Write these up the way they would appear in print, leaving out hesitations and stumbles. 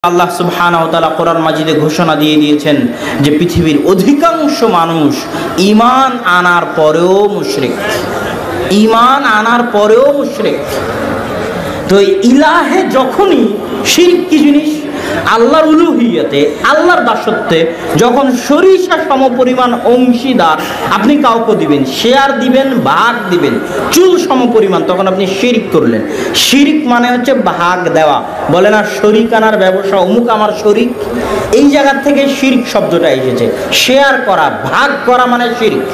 আল্লাহ সুবহানাহু ওয়া তাআলা কোরআন মাজিদে ঘোষণা দিয়ে দিয়েছেন যে পৃথিবীর অধিকাংশ মানুষ ঈমান আনার পরেও মুশরিক, ঈমান আনার পরেও মুশরিক। তো ইলাহে যখনই শিরক কি জিনিস, আল্লাহর উলুহিয়তে, আল্লাহর দাসত্বে যখন সরিষা সমপরিমাণ অংশীদার আপনি কাউকে দিবেন, শেয়ার দিবেন, ভাগ দিবেন, চুল সমপরিমাণ, তখন আপনি শিরক করলেন। শিরক মানে হচ্ছে ভাগ দেওয়া। বলে না শরিক আনার ব্যবসা, অমুক আমার শরিক, এই জায়গা থেকে শিরক শব্দটা এসেছে। শেয়ার করা, ভাগ করা মানে শিরক।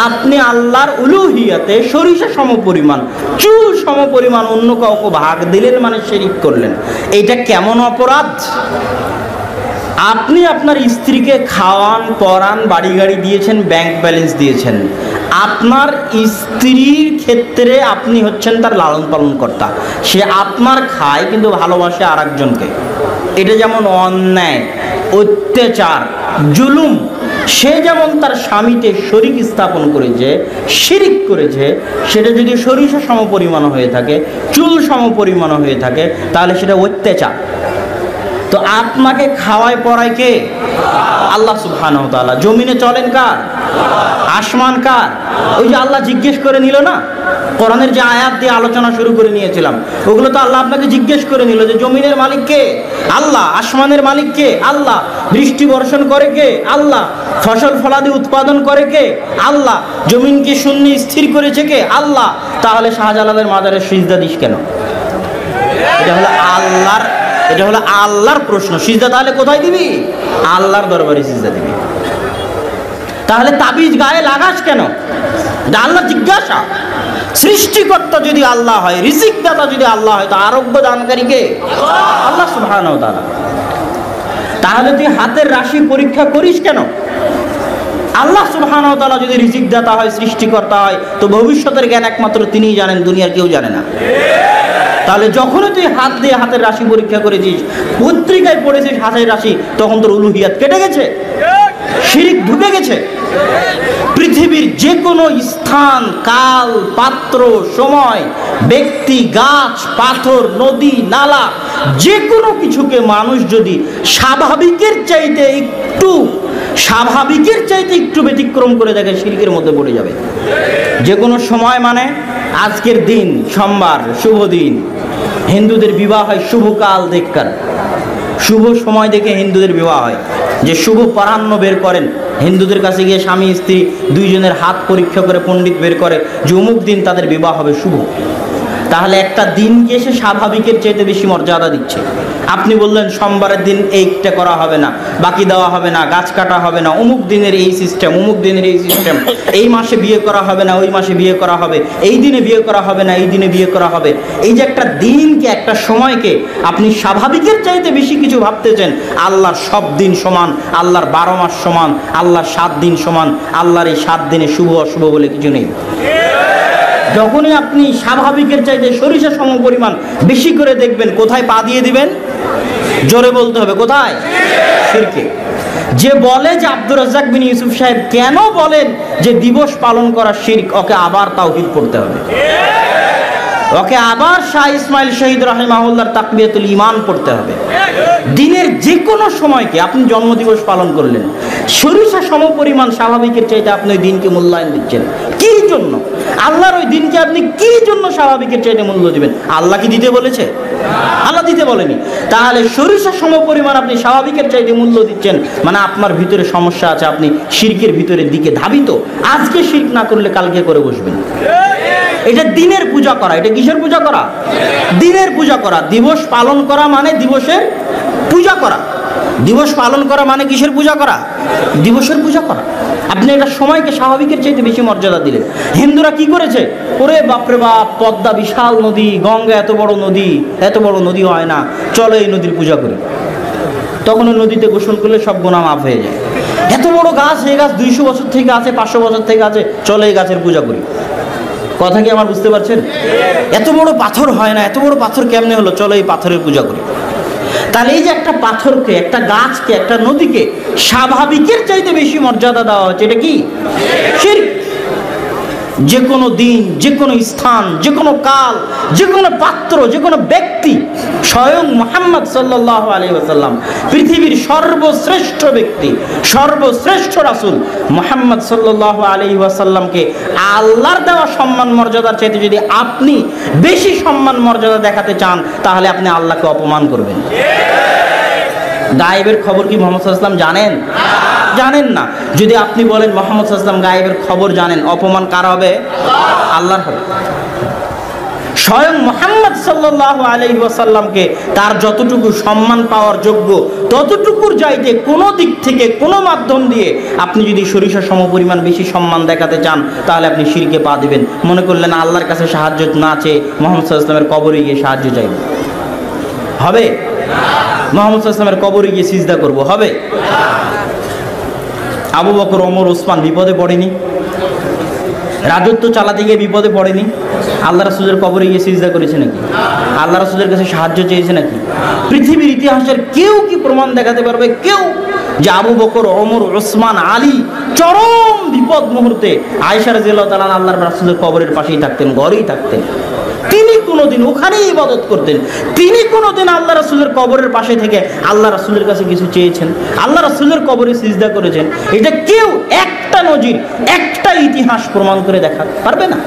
আপনি আল্লাহর উলুহিয়তে সরিষা সমপরিমাণ, চুল সমপরিমাণ অন্য কাউকে ভাগ দিলেন মানে শিরক করলেন। এইটা কেমন অপরাধ? আপনি আপনার স্ত্রীকে খাওয়ান, পরান, বাড়ি গাড়ি দিয়েছেন, ব্যাংক ব্যালেন্স দিয়েছেন। আপনার স্ত্রীর ক্ষেত্রে আপনি হচ্ছেন তার লালন পালন কর্তা। সে আপনার খায় কিন্তু ভালোবাসে আর একজনকে। এটা যেমন অন্যায়, অত্যাচার, জুলুম। সে যেমন তার স্বামীতে শরিক স্থাপন করেছে, শিরিক করেছে, সেটা যদি সরিষা সমপরিমাণ হয়ে থাকে, চুল সমপরিমাণ হয়ে থাকে, তাহলে সেটা অত্যাচার। তো আপনাকে খাওয়ায় পড়ায় কে? আল্লাহ সুবহানাহু ওয়া তাআলা। জমিনে চলেন কার? আসমান কার? ওই যে আল্লাহ জিজ্ঞেস করে নিল না, কোরআনের যে আয়াত দিয়ে আলোচনা শুরু করে নিয়েছিলাম, ওগুলো তো আল্লাহ আপনাকে জিজ্ঞেস করে নিল যে জমিনের মালিক কে? আল্লাহ। আসমানের মালিক কে? আল্লাহ। বৃষ্টি বর্ষণ করে কে? আল্লাহ। ফসল ফলাদি উৎপাদন করে কে? আল্লাহ। জমিনকে শূন্য স্থির করেছে কে? আল্লাহ। তাহলে শাহজালালের মাজারে সিজদা দিস কেন? এটা হলো আল্লাহর প্রশ্ন। সিজদা তাহলে কোথায় দিবি? আল্লাহর দরবারে সিজদা দিবি। তাহলে তাবিজ গায়ে লাগাস কেন? আল্লাহ জিজ্ঞাসা। সৃষ্টিকর্তা যদি আল্লাহ হয়, রিজিক দাতা যদি আল্লাহ হয়, তো আরোগ্য দানকারী কে? আল্লাহ সুবহানাহু ওয়া তাআলা। তাহলে তুই হাতের রাশি পরীক্ষা করিস কেন? আল্লাহ সুবহানাহু ওয়া তাআলা যদি রিজিক দাতা হয়, সৃষ্টিকর্তা হয়, তো ভবিষ্যতের জ্ঞান একমাত্র তিনিই জানেন, দুনিয়ার কেউ জানে না। তাহলে যখনই তুই হাত দিয়ে হাতের রাশি পরীক্ষা করেছিস, পত্রিকায় পড়েছিস হাতের রাশি, তখন তোর উলুহিয়াত কেটে গেছে, শিরক ঢুকে গেছে। পৃথিবীর যে কোনো স্থান, কাল, পাত্র, সময়, ব্যক্তি, গাছ, পাথর, নদী, নালা, যে কোনো কিছুকে মানুষ যদি স্বাভাবিকের চাইতে একটু ব্যতিক্রম করে দেখে, শিরকের মধ্যে পড়ে যাবে। যে কোনো সময় মানে আজকের দিন সোমবার, শুভ দিন, হিন্দুদের বিবাহ হয় শুভকাল দেখকার, শুভ সময় দেখে হিন্দুদের বিবাহ হয়। যে শুভ পরাহ্ন বের করেন, হিন্দুদের কাছে গিয়ে স্বামী স্ত্রী দুইজনের হাত পরীক্ষা করে পণ্ডিত বের করে যে অমুক দিন তাদের বিবাহ হবে শুভ। তাহলে একটা দিনকে সে স্বাভাবিকের চাইতে বেশি মর্যাদা দিচ্ছে। আপনি বললেন সোমবারের দিন এইটা করা হবে না, বাকি দেওয়া হবে না, গাছ কাটা হবে না, অমুক দিনের এই সিস্টেম, অমুক দিনের এই সিস্টেম, এই মাসে বিয়ে করা হবে না, ওই মাসে বিয়ে করা হবে, এই দিনে বিয়ে করা হবে না, এই দিনে বিয়ে করা হবে। এই যে একটা দিনকে, একটা সময়কে আপনি স্বাভাবিকের চাইতে বেশি কিছু ভাবতেছেন। আল্লাহর সব দিন সমান, আল্লাহর 12 মাস সমান, আল্লাহর 7 দিন সমান, আল্লাহর এই 7 দিনে শুভ অশুভ বলে কিছু নেই। যখনই আপনি স্বাভাবিকের চাইতে সরিষা সমপরিমাণ বেশি করে দেখবেন, কোথায় পা দিয়ে দিবেন? জোরে বলতে হবে, কোথায়? শিরকে। যে বলে যে আব্দুর রাজ্জাক বিন ইউসুফ সাহেব কেন বলেন যে দিবস পালন করা শিরক, ওকে আবার তাওহীদ পড়তে হবে, ওকে আবার শাহ ইসমাইল শহীদ রাহিমাহুল্লাহর তাকবিয়াতুল ঈমান পড়তে হবে। দিনের যে কোনো সময়কে আপনি জন্মদিবস পালন করলেন, সরিষা সমপরিমাণ স্বাভাবিকের চাইতে আপনি ওই দিনকে মূল্যায়ন দিচ্ছেন। কি জন্য? আল্লাহর ওই দিনকে আপনি কি জন্য স্বাভাবিকের চাইতে মূল্য দিবেন? আল্লাহ কি দিতে বলেছে? আল্লাহ দিতে বলেনি। তাহলে সরিষা সমপরিমাণ আপনি স্বাভাবিকের চাইতে মূল্য দিচ্ছেন, মানে আপনার ভিতরে সমস্যা আছে, আপনি শিরকের ভিতরের দিকে ধাবিত। আজকে শিরক না করলে কালকে করে বসবেন। এটা দিনের পূজা করা। এটা কিসের পূজা করা? দিনের পূজা করা। দিবস পালন করা মানে দিবসের পূজা করা। দিবস পালন করা মানে কিসের পূজা করা? দিবসের পূজা করা। আপনি এটা সময়কে স্বাভাবিকের চাইতে বেশি মর্যাদা দিলেন। হিন্দুরা কি করেছে? ওরে বাপরে বাপ, পদ্মা বিশাল নদী, গঙ্গা এত বড় নদী, এত বড় নদী হয় না, চলো এই নদীর পূজা করি। তখন ওই নদীতে গোসল করলে সব গুনাহ মাফ হয়ে যায়। এত বড় গাছ, এই গাছ 200 বছর থেকে আছে, 500 বছর থেকে আছে, চলো এই গাছের পূজা করি। কথা কি আমার বুঝতে পারছেন? এত বড় পাথর হয় না, এত বড় পাথর কেমনে হলো, চলো এই পাথরের পূজা করি। তাহলে এই যে একটা পাথরকে, একটা গাছকে, একটা নদীকে স্বাভাবিকের চাইতে বেশি মর্যাদা দেওয়া হচ্ছে, এটা কি? শিরক। যে কোনো দিন, যে কোনো স্থান, যে কোনো কাল, যে কোনো পাত্র, যে কোনো ব্যক্তি, স্বয়ং মুহাম্মদ সাল্লাল্লাহু আলাইহি ওয়াসাল্লাম পৃথিবীর সর্বশ্রেষ্ঠ ব্যক্তি, সর্বশ্রেষ্ঠ রাসূল মুহাম্মদ সাল্লাল্লাহু আলাইহি ওয়াসাল্লামকে আল্লাহর দেওয়া সম্মান মর্যাদার চাইতে যদি আপনি বেশি সম্মান মর্যাদা দেখাতে চান, তাহলে আপনি আল্লাহকে অপমান করবেন। গায়েবের খবর কি মুহাম্মদ সাল্লাল্লাহু আলাইহি ওয়াসাল্লাম জানেন? জানেন না। যদি আপনি বলেন মুহাম্মদ সাল্লাল্লাহু আলাইহি ওয়াসাল্লাম গায়েবের খবর জানেন, অপমান কার হবে? আল্লাহর হবে। স্বয়ং মুহাম্মদ সাল্লাল্লাহু আলাইহি ওয়াসাল্লামকে তার যতটুকু সম্মান পাওয়ার যোগ্য, ততটুকুর চাইতে কোনো দিক থেকে, কোনো মাধ্যম দিয়ে আপনি যদি সরিষা সমপরিমাণ বেশি সম্মান দেখাতে চান, তাহলে আপনি শিরকে পা দিবেন। মনে করলেন আল্লাহর কাছে সাহায্য না চেয়ে মুহাম্মদ সাল্লাল্লাহু আলাইহি ওয়াসাল্লামের কবরে গিয়ে সাহায্য চাইব, হবে? মুহাম্মদ সাল্লাল্লাহু আলাইহি ওয়াসাল্লামের কবরে গিয়ে সিজদা করব, হবে? আবু বকর, ওমর, ওসমান বিপদে পড়েনি? রাজত্ব চালাতে গিয়ে বিপদে পড়েনি? আল্লাহ রাসূলের কবরে গিয়ে সিজদা করেছে নাকি? আল্লাহ রাসূলের কাছে সাহায্য চেয়েছে নাকি? পৃথিবীর ইতিহাসের কেউ কি প্রমাণ দেখাতে পারবে? কেউ যে আবু বকর, ওমর, ওসমান, আলী চরম বিপদ মুহূর্তে আয়েশা রাদিয়াল্লাহু তাআলা আল্লাহর রাসূলের কবরের পাশেই থাকতেন, ঘরেই থাকতেন, তিনি কোনোদিন ওখানেই ইবাদত করতেন। তিনি কোনোদিন আল্লাহ রাসূলের কবরের পাশে থেকে আল্লাহ রাসূলের কাছে কিছু চেয়েছেন? আল্লাহ রাসূলের কবরে সিজদা করেছেন? এটা কেউ একটা নজির, একটা ইতিহাস প্রমাণ করে দেখাতে পারবে না।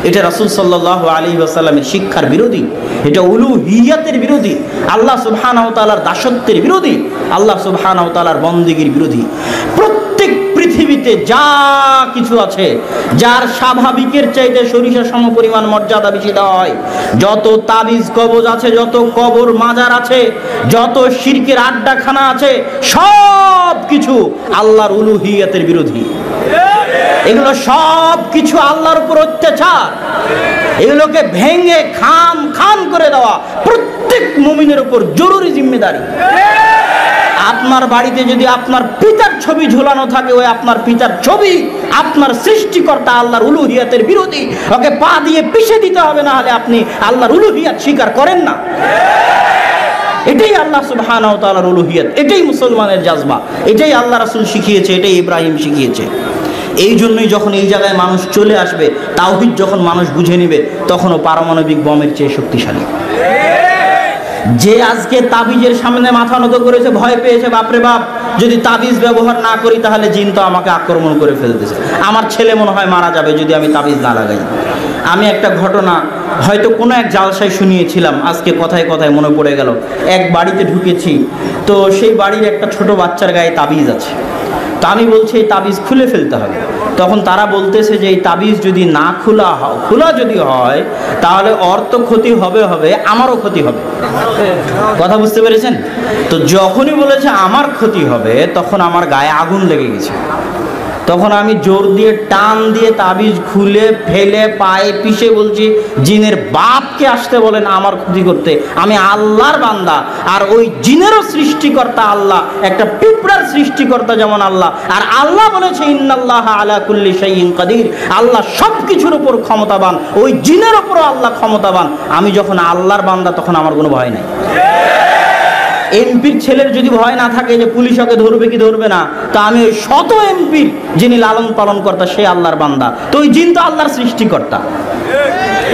এটা রাসূল সাল্লাল্লাহু আলাইহি ওয়াসাল্লামের শিক্ষার বিরোধী, এটা উলুহিয়াতের বিরোধী, আল্লাহ সুবহানাহু ওয়া তাআলার দাসত্বের বিরোধী, আল্লাহ সুবহানাহু ওয়া তাআলার বন্দেগীর বিরোধী। প্রত্যেক পৃথিবীতে যা কিছু আছে, যার স্বাভাবিকের চাইতে সরিষা সমপরিমাণ মর্যাদা বেশি দেওয়া হয়, যত তাবিজ কবজ আছে, যত কবর মাজার আছে, যত শিরকের আড্ডাখানা আছে, সব কিছু আল্লাহর উলুহিয়াতের বিরোধী। এগুলো সব কিছু আল্লাহর উপর অত্যাচার। এগুলোকে ভেঙে খান খান করে দেওয়া প্রত্যেক মুমিনের উপর জরুরি জিম্মেদারি। আপনার বাড়িতে যদি আপনার পিতার ছবি ঝুলানো থাকে, ওই আপনার পিতার ছবি আপনার সৃষ্টিকর্তা আল্লাহর উলুহিয়াতের বিরোধী, ওকে পা দিয়ে পিষে দিতে হবে, না হলে আপনি আল্লাহর উলুহিয়াত স্বীকার করেন না। এটাই আল্লাহ সুবহানাহু ওয়া তাআলার উলুহিয়াত, এটাই মুসলমানের জাজবা, এটাই আল্লাহ রাসূল শিখিয়েছে, এটাই ইব্রাহিম শিখিয়েছে। এই জন্যই যখন এই জায়গায় মানুষ চলে আসবে, তাওহীদ যখন মানুষ বুঝে নেবে, তখনও পারমাণবিক বোমের চেয়ে শক্তিশালী। যে আজকে তাবিজের সামনে মাথা নত করেছে, ভয় পেয়েছে, বাপরে বাপ, যদি তাবিজ ব্যবহার না করি তাহলে জিন তো আমাকে আক্রমণ করে ফেলতেছে, আমার ছেলে মনে হয় মারা যাবে যদি আমি তাবিজ না লাগাই। আমি একটা ঘটনা হয়তো কোনো এক জালসায় শুনিয়েছিলাম, আজকে কথায় কথায় মনে পড়ে গেল। এক বাড়িতে ঢুকেছি, তো সেই বাড়ির একটা ছোট বাচ্চার গায়ে তাবিজ আছে। তো আমি বলছি এই তাবিজ খুলে ফেলতে হবে। তখন তারা বলতেছে যে এই তাবিজ যদি না খোলা যদি হয়, তাহলে ওর তো ক্ষতি হবে, আমারও ক্ষতি হবে। কথা বুঝতে পেরেছেন? তো যখনই বলেছে আমার ক্ষতি হবে, তখন আমার গায়ে আগুন লেগে গেছে। তখন আমি জোর দিয়ে টান দিয়ে তাবিজ খুলে ফেলে পায়ে পিষে বলছি, জিনের বাপকে আসতে বলেন আমার ক্ষতি করতে, আমি আল্লাহর বান্দা, আর ওই জিনেরও সৃষ্টিকর্তা আল্লাহ, একটা পিঁপড়ার সৃষ্টিকর্তা যেমন আল্লাহ, আর আল্লাহ বলেছে ইন্নাল্লাহা আলা কুল্লি শাইইন কাদির, আল্লাহ সব কিছুর উপর ক্ষমতাবান, ওই জিনের উপরও আল্লাহ ক্ষমতাবান। আমি যখন আল্লাহর বান্দা, তখন আমার কোনো ভয় নাই। এমপির ছেলের যদি ভয় না থাকে যে পুলিশ ওকে ধরবে কি ধরবে না, তা আমি ওই শত এমপির যিনি লালন পালন কর্তা, সে আল্লাহর বান্দা। তো ওই জিন তো আল্লাহর সৃষ্টিকর্তা,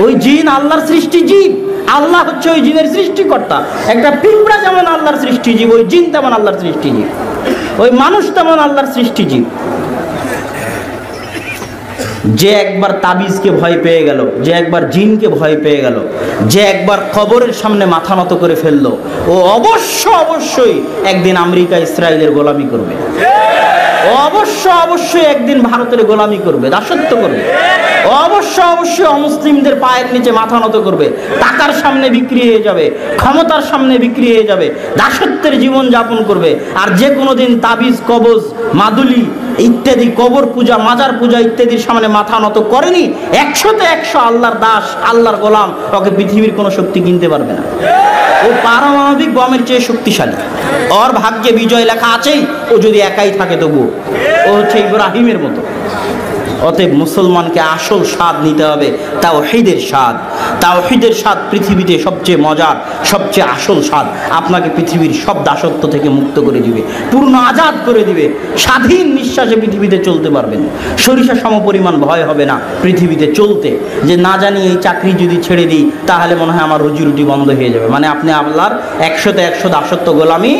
ওই জিন আল্লাহর সৃষ্টি জীব, আল্লাহ হচ্ছে ওই জিনের সৃষ্টিকর্তা। একটা পিঁপড়া যেমন আল্লাহর সৃষ্টিজীব, ওই জিন তেমন আল্লাহর সৃষ্টিজীব, ওই মানুষ তেমন আল্লাহর সৃষ্টিজীব। যে একবার তাবিজকে ভয় পেয়ে গেল, যে একবার জিনকে ভয় পেয়ে গেল, যে একবার কবরের সামনে মাথা নত করে ফেললো, ও অবশ্যই একদিন আমেরিকা ইসরায়েলের গোলামি করবে, অবশ্যই একদিন ভারতের গোলামি করবে, দাসত্ব করবে, অবশ্যই অমুসলিমদের পায়ের নিচে মাথা নত করবে, টাকার সামনে বিক্রি হয়ে যাবে, ক্ষমতার সামনে বিক্রি হয়ে যাবে, দাসত্বের জীবন যাপন করবে। আর যে কোনোদিন তাবিজ, কবজ, মাদুলি ইত্যাদি, কবর পূজা, মাজার পূজা ইত্যাদির সামনে মাথা নত করেনি, 100তে 100 আল্লাহর দাস, আল্লাহর গোলাম, ওকে পৃথিবীর কোনো শক্তি কিনতে পারবে না। ও পারমাণবিক বোমের চেয়ে শক্তিশালী, ওর ভাগ্যে বিজয় লেখা আছেই, ও যদি একাই থাকে তবুও ও হচ্ছে ইব্রাহিমের মতো। অতএব মুসলমানকে আসল স্বাদ নিতে হবে তাওহীদের স্বাদ। তাওহীদের স্বাদ পৃথিবীতে সবচেয়ে মজার, সবচেয়ে আসল স্বাদ। আপনাকে পৃথিবীর সব দাসত্ব থেকে মুক্ত করে দিবে, পূর্ণ আজাদ করে দিবে। স্বাধীন নিঃশ্বাসে পৃথিবীতে চলতে পারবেন। সরিষা সমপরিমাণ ভয় হবে না পৃথিবীতে চলতে, যে না জানি এই চাকরি যদি ছেড়ে দিই তাহলে মনে হয় আমার রুজি রুটি বন্ধ হয়ে যাবে। মানে আপনি আল্লাহর 100তে 100 দাসত্ব গোলামি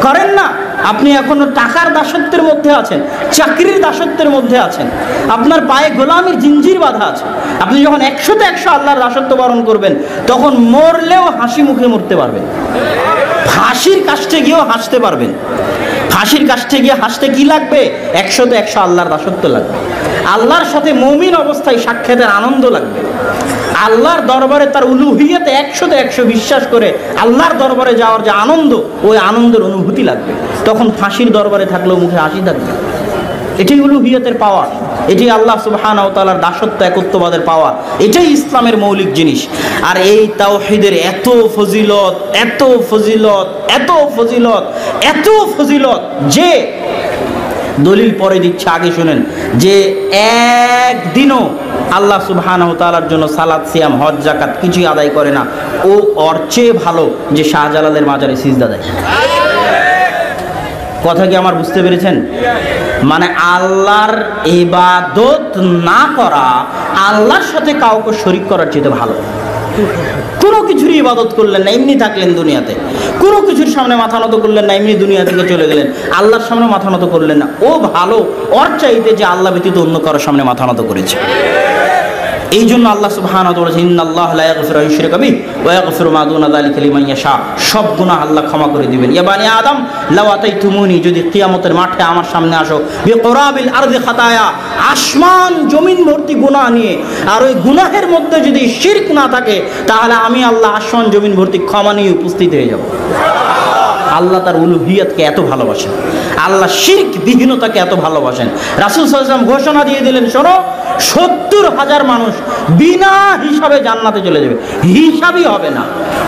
করেন না, আপনি এখনো টাকার দাসত্বের মধ্যে আছেন, চাকরির দাসত্বের মধ্যে আছেন, আপনার পায়ে গোলামির জিঞ্জির বাঁধা আছে। আপনি যখন 100তে 100 আল্লাহর দাসত্ব বরণ করবেন তখন মরলেও হাসি মুখে মরতে পারবেন, ফাঁসির কাষ্টে গিয়েও হাসতে পারবেন। ফাঁসির কাষ্টে গিয়ে হাসতে কি লাগবে? 100তে 100 আল্লাহর দাসত্ব লাগবে। আল্লাহর সাথে মুমিন অবস্থায় সাক্ষাতের আনন্দ লাগবে। আল্লাহর দরবারে তার উলুহিয়াতে 100তে 100 বিশ্বাস করে আল্লাহর দরবারে যাওয়ার যে আনন্দ, ওই আনন্দের অনুভূতি লাগবে। তখন ফাঁসির দরবারে থাকলেও মুখে হাসি থাকবে। এটাই উলুহিয়াতের পাওয়া, এটাই আল্লাহ সুবহানাহু ওয়া তাআলার দাসত্ব একত্ববাদের পাওয়া, এটাই ইসলামের মৌলিক জিনিস। আর এই তাওহীদের এত ফজিলত, এত ফজিলত, এত ফজিলত, এত ফজিলত যে দলিল পরে দিচ্ছে, আগে শুনেন, যে একদিনও আল্লাহ সুবহানাহু ওয়া তাআলার জন্য সালাত, সিয়াম, হজ, যাকাত কিছুই আদায় করে না, ও ওর চেয়ে ভালো যে শাহজালালের মাজারে সিজদা দেয়। কথা কি আমার বুঝতে পেরেছেন? মানে আল্লাহর ইবাদত না করা আল্লাহর সাথে কাউকে শরীক করার চেয়ে ভালো। কোনো কিছুর ইবাদত করলেন না, এমনি থাকলেন দুনিয়াতে, কোনো কিছুর সামনে মাথা নত করলেন না, এমনি দুনিয়া থেকে চলে গেলেন, আল্লাহর সামনে মাথা নত করলেন না, ও ভালো ওর চাইতে যে আল্লাহ ব্যতীত অন্য কারোর সামনে মাথা নত করেছে। এই জন্য আল্লাহ সুবহানাহু ওয়া তাআলা বলেছেন, ইন্নাল্লাহা লা ইয়াগফিরু আন ইউশরাকা বিহি ওয়া ইয়াগফিরু মা দুনা যালিকা লিমান ইয়াশা। সব গুনাহ আল্লাহ ক্ষমা করে দিবেন। ইয়া বানি আদম লাউ আতাইতুমুনি, যদি কিয়ামতের মাঠে আমার সামনে আসো, বিকুরাবিল আরদি খাতায়া, আসমান জমিন ভর্তি গুনাহ নিয়ে, আর ওই গুনাহের মধ্যে যদি শিরক না থাকে তাহলে আমি আল্লাহ আসমান জমিন ভর্তি ক্ষমা নিয়ে উপস্থিত হয়ে যাব। আল্লাহ তার উলুহিয়াতকে এত ভালোবাসেন, আল্লাহ শিরক বিহীনতাকে এত ভালোবাসেন। রাসূল সাল্লাল্লাহু আলাইহি ওয়াসাল্লাম ঘোষণা দিয়ে দিলেন, শোনো, 70,000 মানুষ বিনা হিসাবে জান্নাতে চলে যাবে, হিসাবই হবে না।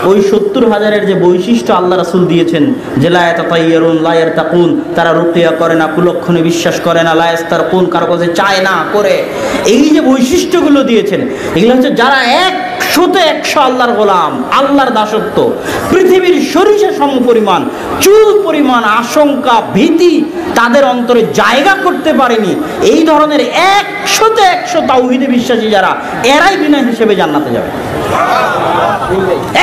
ওই 70,000-এর যে বৈশিষ্ট্য আল্লাহ রাসূল দিয়েছেন, যে লা ইয়াতাতায়্যারুন লা ইয়ারতাকুন, তারা রুকিয়া করে না, কুলক্ষণে বিশ্বাস করে না, লা ইয়াস্তারকুন, কারো কাছে চায় না করে, এই যে বৈশিষ্ট্যগুলো দিয়েছেন, এগুলো হচ্ছে যারা 100তে 100 আল্লাহর গোলাম, আল্লাহর দাসত্ব, পৃথিবীর সরিষা সমপরিমাণ, চুল পরিমাণ আশঙ্কা, ভীতি তাদের অন্তরে জায়গা করতে পারেনি, এই ধরনের 100তে 100 তাওহীদে বিশ্বাসী যারা, এরাই বিনা হিসেবে জান্নাতে যাবে।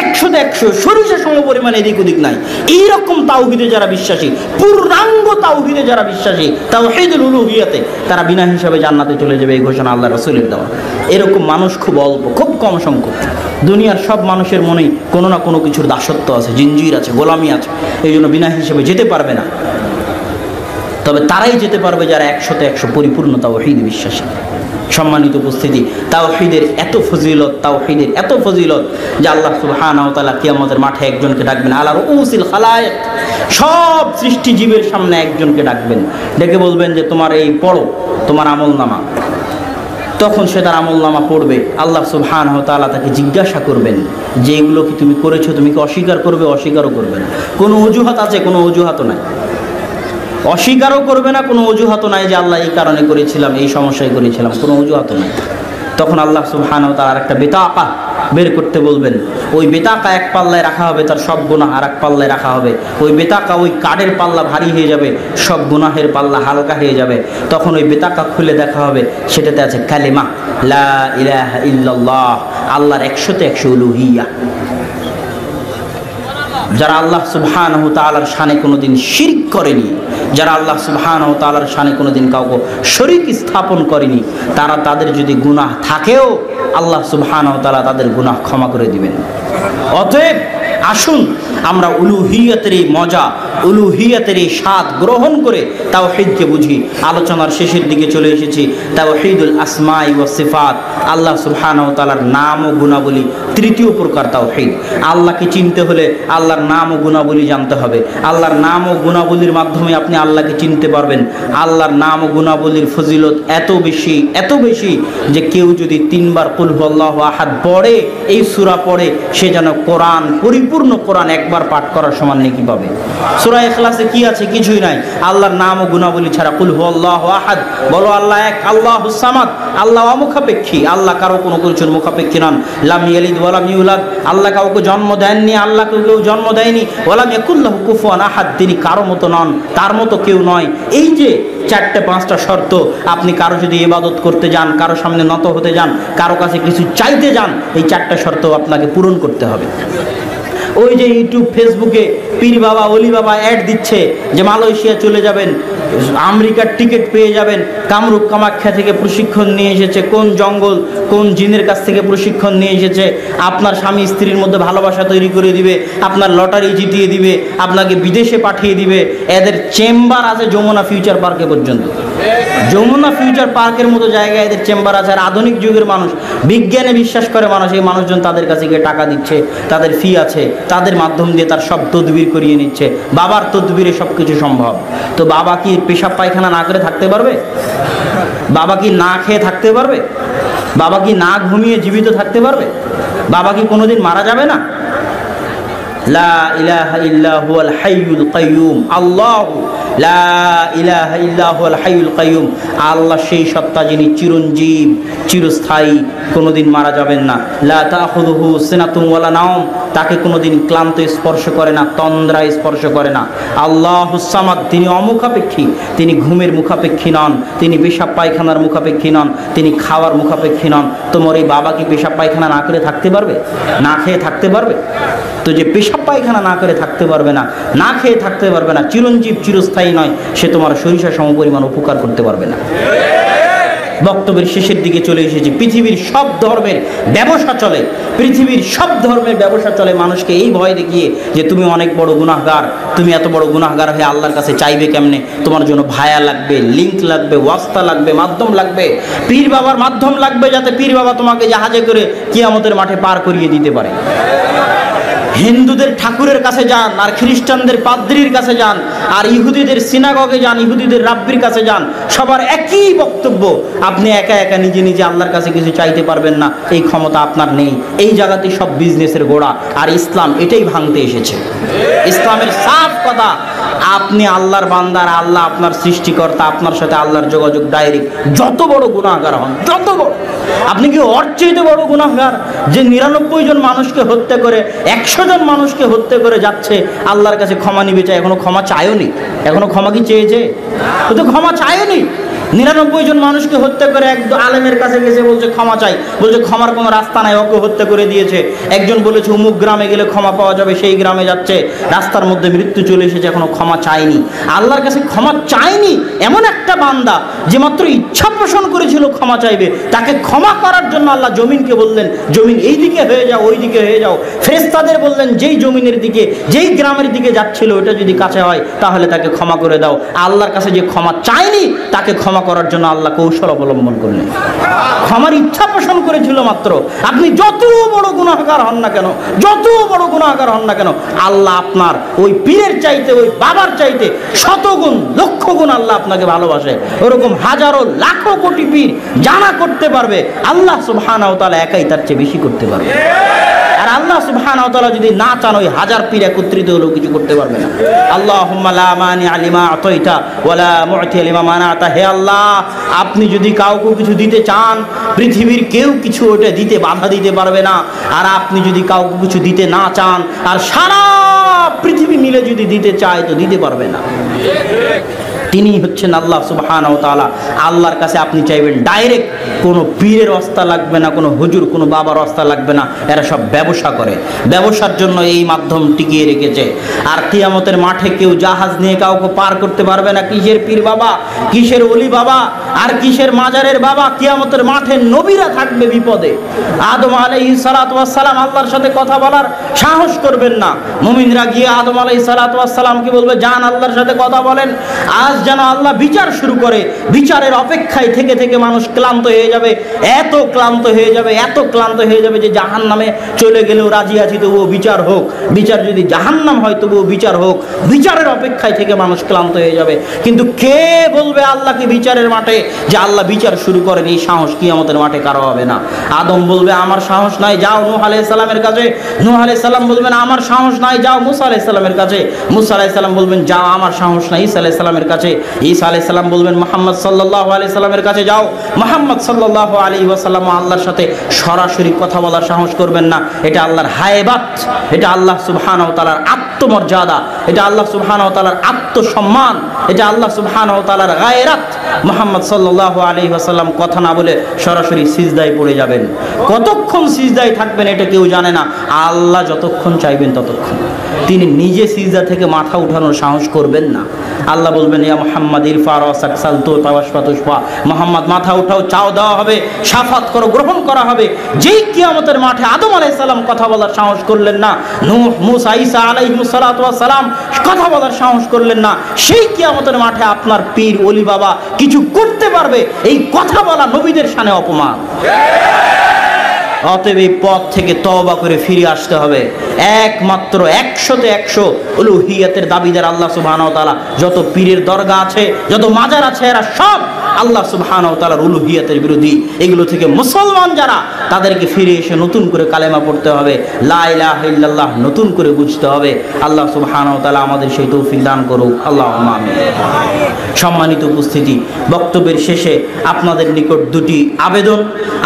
100তে 100 সরিষা সমপরিমাণ এদিক ওদিক নাই। এইরকম তাওহীদে যারা বিশ্বাসী, পূর্ণাঙ্গ তাওহীদে যারা বিশ্বাসী, তাওহীদুল উলুহিয়াতে, তারা বিনা হিসাবে জান্নাতে চলে যাবে, এই ঘোষণা আল্লাহ রাসূলের দেওয়া। এরকম মানুষ খুব অল্প, খুব কম সংখ্যক। দুনিয়ার সব মানুষের মনেই কোনো না কোনো কিছুর দাসত্ব আছে, জিঞ্জির আছে, গোলামি আছে, এই জন্য বিনা হিসেবে যেতে পারবে না। তবে তারাই যেতে পারবে যারা 100তে 100 পরিপূর্ণ তাওহীদ বিশ্বাসী। সম্মানিত উপস্থিতি, তাওহীদের এত ফজিলত, তাওহীদের এত ফজিলত যে আল্লাহ সুবহানাহু ওয়া তাআলা কিয়ামতের মাঠে একজনকে ডাকবেন, আলা রুউসিল খালায়েক, সব সৃষ্টি জীবের সামনে একজনকে ডাকবেন, ডেকে বলবেন যে তোমার এই পড়ো, তোমার আমলনামা। তখন সে তার আমলনামা পড়বে। আল্লাহ সুবহানাহু ওয়া তাআলা তাকে জিজ্ঞাসা করবেন যে এগুলো কি তুমি করেছো? তুমি কি অস্বীকার করবে? অস্বীকারও করবে না। কোনো অজুহাত আছে? কোনো অজুহাতও নাই। অস্বীকারও করবে না, কোনো অজুহাতও নাই যে আল্লাহ এই কারণে করেছিলাম, এই সমস্যায় করেছিলাম, কোনো অজুহাতও নাই। তখন আল্লাহ সুবহানাহু ওয়া তাআলা একটা বিতাকা বের করতে বলবেন। ওই বিতাকা এক পাল্লায় রাখা হবে তার সব গুনাহ, আর এক পাল্লায় রাখা হবে ওই বিতাকা, ওই কাঠের পাল্লা ভারী হয়ে যাবে, সব গুনাহের পাল্লা হালকা হয়ে যাবে। তখন ওই বিতাকা খুলে দেখা হবে, সেটাতে আছে কালিমা লা ইলাহা ইল্লাল্লাহ, আল্লাহর 100তে 100 উলুহিয়া। যারা আল্লাহ সুবহানাহু ওয়া তাআলার শানে কোনোদিন শিরক করেনি, যারা আল্লাহ সুবহানাহু ওয়া তাআলার শানে কোনোদিন কাউকে শরীক স্থাপন করেনি, তারা, তাদের যদি গুনাহ থাকেও আল্লাহ সুবহানাহু ওয়া তাআলা তাদের গুনাহ ক্ষমা করে দিবেন। অতএব আসুন আমরা উলুহিয়াতের এই মজা, উলুহিয়াতের এই স্বাদ গ্রহণ করে তাওহীদকে বুঝি। আলোচনার শেষের দিকে চলে এসেছি। তাওহীদুল আসমাই ওয়া সিফাত, আল্লাহ সুবহানাহু ওয়া তাআলার নাম ও গুণাবলী, তৃতীয় প্রকার তাওহীদ। আল্লাহকে চিনতে হলে আল্লাহর নাম ও গুণাবলী জানতে হবে। আল্লাহর নাম ও গুণাবলীর মাধ্যমে আপনি আল্লাহকে চিনতে পারবেন। আল্লাহর নাম ও গুণাবলীর ফজিলত এত বেশি, এত বেশি যে কেউ যদি 3 বার কুল হুয়াল্লাহু আহাদ পড়ে, এই সূরা পড়ে, সে যেন কোরআন, পরিপূর্ণ কোরআন একবার পাঠ করার সমান নেকি পাবে। সূরা ইখলাসে কি আছে? কিছুই নাই, আল্লাহর নাম ও গুণাবলী ছাড়া। কুল হুয়াল্লাহু আহাদ, বলো আল্লাহ এক, আল্লাহুস সামাদ, আল্লাহ অমুখাপেক্ষী, আল্লাহ কারো কোনো কিছুর মুখাপেক্ষী নন। লাম ইয়ালিদ ওয়া লাম ইউলাদ, আল্লাহ কাউকে জন্ম দেননি, আল্লাহকে কেউ জন্ম দেয়নি। ওয়া লাম ইয়াকুল লাহু কুফুয়ান আহাদ, তিনি কারো মতো নন, তার মতো কেউ নয়। এই যে 4-5টা শর্ত, আপনি কারো যদি ইবাদত করতে যান, কারো সামনে নত হতে যান, কারো কাছে কিছু চাইতে যান, এই 4টা শর্ত আপনাকে পূরণ করতে হবে। ওই যে ইউটিউব ফেসবুকে পীর বাবা অলি বাবা অ্যাড দিচ্ছে যে মালয়েশিয়া চলে যাবেন, আমেরিকার টিকিট পেয়ে যাবেন, কামরূপ কামাখ্যা থেকে প্রশিক্ষণ নিয়ে এসেছে, কোন জঙ্গল কোন জিনের কাছ থেকে প্রশিক্ষণ নিয়ে এসেছে, আপনার স্বামী স্ত্রীর মধ্যে ভালোবাসা তৈরি করে দিবে, আপনার লটারি জিতিয়ে দিবে, আপনাকে বিদেশে পাঠিয়ে দিবে। এদের চেম্বার আছে যমুনা ফিউচার পার্কে পর্যন্ত। যমুনা ফিউচার পার্কের মতো জায়গায় এদের চেম্বার আছে। আর আধুনিক যুগের মানুষ, বিজ্ঞানে বিশ্বাস করে মানুষ, এই মানুষজন তাদের কাছে গিয়ে টাকা দিচ্ছে, তাদের ফি আছে, তাদের মাধ্যম দিয়ে তার সব তদবির করিয়ে নিচ্ছে। বাবার তদবিরে সব কিছু সম্ভব। তো বাবা কি পেশাব পায়খানা না করে থাকতে পারবে? বাবা কি না খেয়ে থাকতে পারবে? বাবা কি না ঘুমিয়ে জীবিত থাকতে পারবে? বাবা কি কোনোদিন মারা যাবে না? লা ইলাহা ইল্লা হুয়াল হাইয়ুল কাইয়ুম, আল্লাহু লা ইলাহা ইল্লা হুয়াল হাইয়ুল কাইয়ুম, আল্লাহ সেই সত্তা যিনি চিরঞ্জীব, চিরস্থায়ী, কোনোদিন মারা যাবেন না। লা তাখুযুহু সিনাতুন ওয়ালা নাওম, তাকে কোনোদিন ক্লান্ত স্পর্শ করে না, তন্দ্রা স্পর্শ করে না। আল্লাহুস সামাদ, তিনি অমুখাপেক্ষী, তিনি ঘুমের মুখাপেক্ষী নন, তিনি পেশাব পায়খানার মুখাপেক্ষী নন, তিনি খাওয়ার মুখাপেক্ষী নন। তোমার এই বাবা কি পেশাব পায়খানা না করে থাকতে পারবে? না খেয়ে থাকতে পারবে? তো যে পেশাব পায়খানা না করে থাকতে পারবে না, না খেয়ে থাকতে পারবে না, চিরঞ্জীব চিরস্থায়ী নয়, সে তোমার সরিষা সমপরিমাণ উপকার করতে পারবে না। বক্তব্যের শেষের দিকে চলে এসেছি। পৃথিবীর সব ধর্মের ব্যবসা চলে, পৃথিবীর সব ধর্মের ব্যবসা চলে মানুষকে এই ভয় দেখিয়ে যে তুমি অনেক বড় গুনাহগার, তুমি এত বড় গুনাহগার হয়ে আল্লাহর কাছে চাইবে কেমনে? তোমার জন্য ভায়া লাগবে, লিঙ্ক লাগবে, ওয়াস্তা লাগবে, মাধ্যম লাগবে, পীর বাবার মাধ্যম লাগবে, যাতে পীর বাবা তোমাকে জাহাজে করে কিয়ামতের মাঠে পার করিয়ে দিতে পারে। হিন্দুদের ঠাকুরের কাছে যান, আর খ্রিস্টানদের পাদ্রির কাছে যান, আর ইহুদিদের সিনাগগে যান, ইহুদিদের রাব্বির কাছে যান, সবার একই বক্তব্য, আপনি একা একা নিজে নিজে আল্লাহর কাছে কিছু চাইতে পারবেন না, এই ক্ষমতা আপনার নেই। এই জায়গাতে সব বিজনেসের গোড়া, আর ইসলাম এটাই ভাঙতে এসেছে। ইসলামের সাফ কথা, আপনি আল্লাহর বান্দার, আল্লাহ আপনার সৃষ্টিকর্তা, আপনার সাথে আল্লাহর যোগাযোগ ডাইরেক্ট। যত বড় গুনাহগার হন, যত বড়, আপনি কি ওর চাইতে বড় গুনাহগার যে 99 জন মানুষকে হত্যা করে, 100 জন মানুষকে হত্যা করে যাচ্ছে আল্লাহর কাছে ক্ষমা নিবে চাই? এখনো ক্ষমা চায়নি? এখনো ক্ষমা কি চেয়েছে? ও তো ক্ষমা চায়নি। 99 জন মানুষকে হত্যা করে এক আলেমের কাছে গেছে, বলছে ক্ষমা চাই, বলছে ক্ষমার কোনো রাস্তা নাই, ওকে হত্যা করে দিয়েছে। একজন বলেছে অমুক গ্রামে গেলে ক্ষমা পাওয়া যাবে, সেই গ্রামে যাচ্ছে, রাস্তার মধ্যে মৃত্যু চলে এসেছে, এখনো ক্ষমা চায়নি। আল্লাহর কাছে ক্ষমা চায়নি এমন একটা বান্দা যে মাত্র ইচ্ছা পোষণ করেছিল ক্ষমা চাইবে, তাকে ক্ষমা করার জন্য আল্লাহ জমিনকে বললেন, জমিন এই দিকে হয়ে যাও, ওই দিকে হয়ে যাও। ফেরেশতাদের বললেন, যেই জমিনের দিকে, যেই গ্রামের দিকে যাচ্ছিল ওটা যদি কাছে হয় তাহলে তাকে ক্ষমা করে দাও। আল্লাহর কাছে যে ক্ষমা চায়নি তাকে ক্ষমা করার জন্য আল্লাহ কৌশল অবলম্বন করলেন। ক্ষমার ইচ্ছা পোষণ করেছিল মাত্র। আপনি যত বড় গুনাহগার হন না কেন, যত বড় গুনাহগার হন না কেন, আল্লাহ আপনার ওই পীরের চাইতে, ওই বাবার চাইতে শতগুণ, লক্ষ গুণ আল্লাহ আপনাকে ভালোবাসে। ওরকম হাজারো লাখো কোটি পীর জানা করতে পারবে, আল্লাহ সুবহানাহু ওয়া তাআলা একাই তার চেয়ে বেশি করতে পারবে। আর আল্লাহ সুবহানাহু ওয়া তাআলা যদি না চান, ওই হাজার পীর একত্রিত হলেও কিছু করতে পারবে না। আল্লাহুম্মা লা মানিআ লিমা আতাইতা ওয়া লা মু'তিয়া লিমা মানাতা। হে আল্লাহ, আপনি যদি কাউকে কিছু দিতে চান, পৃথিবীর কেউ কিছু ওটা দিতে বাধা দিতে পারবে না। আর আপনি যদি কাউকে কিছু দিতে না চান, আর সারা পৃথিবী মিলে যদি দিতে চায় তো দিতে পারবে না। তিনি হচ্ছেন আল্লাহ সুবহানাহু ওয়া তাআলা। আল্লাহর কাছে আপনি চাইবেন ডাইরেক্ট, কোনো পীরের রাস্তা লাগবে না, কোনো হুজুর, কোনো বাবার রাস্তা লাগবে না। এরা সব ব্যবসা করে, ব্যবসার জন্য এই মাধ্যম টিকিয়ে রেখেছে। আর কিয়ামতের মাঠে কেউ জাহাজ নিয়ে কাউকে পার করতে পারবে না। কিসের পীর বাবা, কিসের ওলি বাবা, আর কিসের মাজারের বাবা? কিয়ামতের মাঠে নবীরা থাকবে বিপদে। আদম আলাইহিস সালাতু ওয়াস সালাম আল্লাহর সাথে কথা বলার সাহস করবেন না। মুমিনরা গিয়ে আদম আলাইহিস সালাতু ওয়াস সালামকে বলবে, যান আল্লাহর সাথে কথা বলেন। আজ যেন আল্লাহ বিচার শুরু করে, বিচারের অপেক্ষায় থেকে থেকে মানুষ ক্লান্ত হয়ে যাবে, এত ক্লান্ত হয়ে যাবে, এত ক্লান্ত হয়ে যাবে যে জাহান্নামে চলে গেলেও রাজি আছি, তবুও বিচার হোক। বিচার যদি জাহান্নাম হয় তবুও বিচার হোক। বিচারের অপেক্ষায় থেকে মানুষ ক্লান্ত হয়ে যাবে। কিন্তু কে বলবে আল্লাহকে বিচারের মাঠে? যে আল্লাহ বিচার শুরু করেন, এই সাহস কিয়ামতের মাঠে কারো হবে না। আদম বলবে আমার সাহস নাই, যাও নূহ আলাইহিস সালামের কাছে। নূহ আলাইহিস সালাম বলবেন আমার সাহস নাই, যাও মুসা আলাইহিস সালামের কাছে। মুসা আলাইহিস সালাম বলবেন যাও আমার সাহস নাই, ঈসা আলাইহিস সালামের কাছে। ঈসা আলাইহিস সালাম বলবেন মুহাম্মদ সাল্লাল্লাহু আলাইহি সাল্লামের কাছে যাও। মুহাম্মদ সাল্লাল্লাহু আলাইহি ওয়াসাল্লাম আল্লাহর সাথে সরাসরি কথা বলার সাহস করবেন না। এটা আল্লাহর হায়বাত, এটা আল্লাহ সুবহানাহু ওয়া তাআলার আত্মমর্যাদা, এটা আল্লাহ সুবহানাহু ওয়া তাআলার আত্মসম্মান, এটা আল্লাহ সুবহানাহু ওয়া তাআলার গায়রাত। মুহাম্মদ সাল্লাল্লাহু আলাইহি ওয়াসাল্লাম কথা না বলে সরাসরি সিজদায় পড়ে যাবেন। কতক্ষণ সিজদায় থাকবেন এটা কেউ জানে না, আল্লাহ যতক্ষণ চাইবেন ততক্ষণ। তিনি নিজে সিজদা থেকে মাথা উঠানোর সাহস করবেন না। আল্লাহ বলবেন ইয়া মুহাম্মদ ইরফা রাসাক সালতু তাওয়াশফা তুশফা, মুহাম্মদ মাথা উঠাও, চাও দেওয়া হবে, শাফাত করো, গ্রহণ করা হবে। যেই কিয়ামতের মাঠে আদম আলাইহিস সালাম কথা বলার সাহস করলেন না, নূহ মুসা ঈসা আলাইহিস সালাতু ওয়াস সালাম কথা বলার সাহস করলেন না, সেই কিয়ামতের মাঠে আপনার পীর ওলি বাবা কিছু করতে পারবে? এই কথা বলা নবীদের শানে অপমান। অতএব এই পথ থেকে তওবা করে ফিরে আসতে হবে। একমাত্র 100তে 100 উলুহিয়াতের দাবিদার আল্লাহ সুবহানাহু ওয়া তাআলা। যত পীরের দরগা আছে, যত মাজার আছে, এরা সব আল্লাহ সুবহানাহু ওয়া তাআলার উলুহিয়াতের বিরোধী। এগুলো থেকে মুসলমান যারা, তাদেরকে ফিরে এসে নতুন করে কালেমা পড়তে হবে, লা ইলাহা ইল্লাল্লাহ নতুন করে বুঝতে হবে। আল্লাহ সুবহানাহু ওয়া তাআলা আমাদের সেই তৌফিক দান করুক, আল্লাহুম্মা আমিন। সম্মানিত উপস্থিতি, বক্তব্যের শেষে আপনাদের নিকট দুটি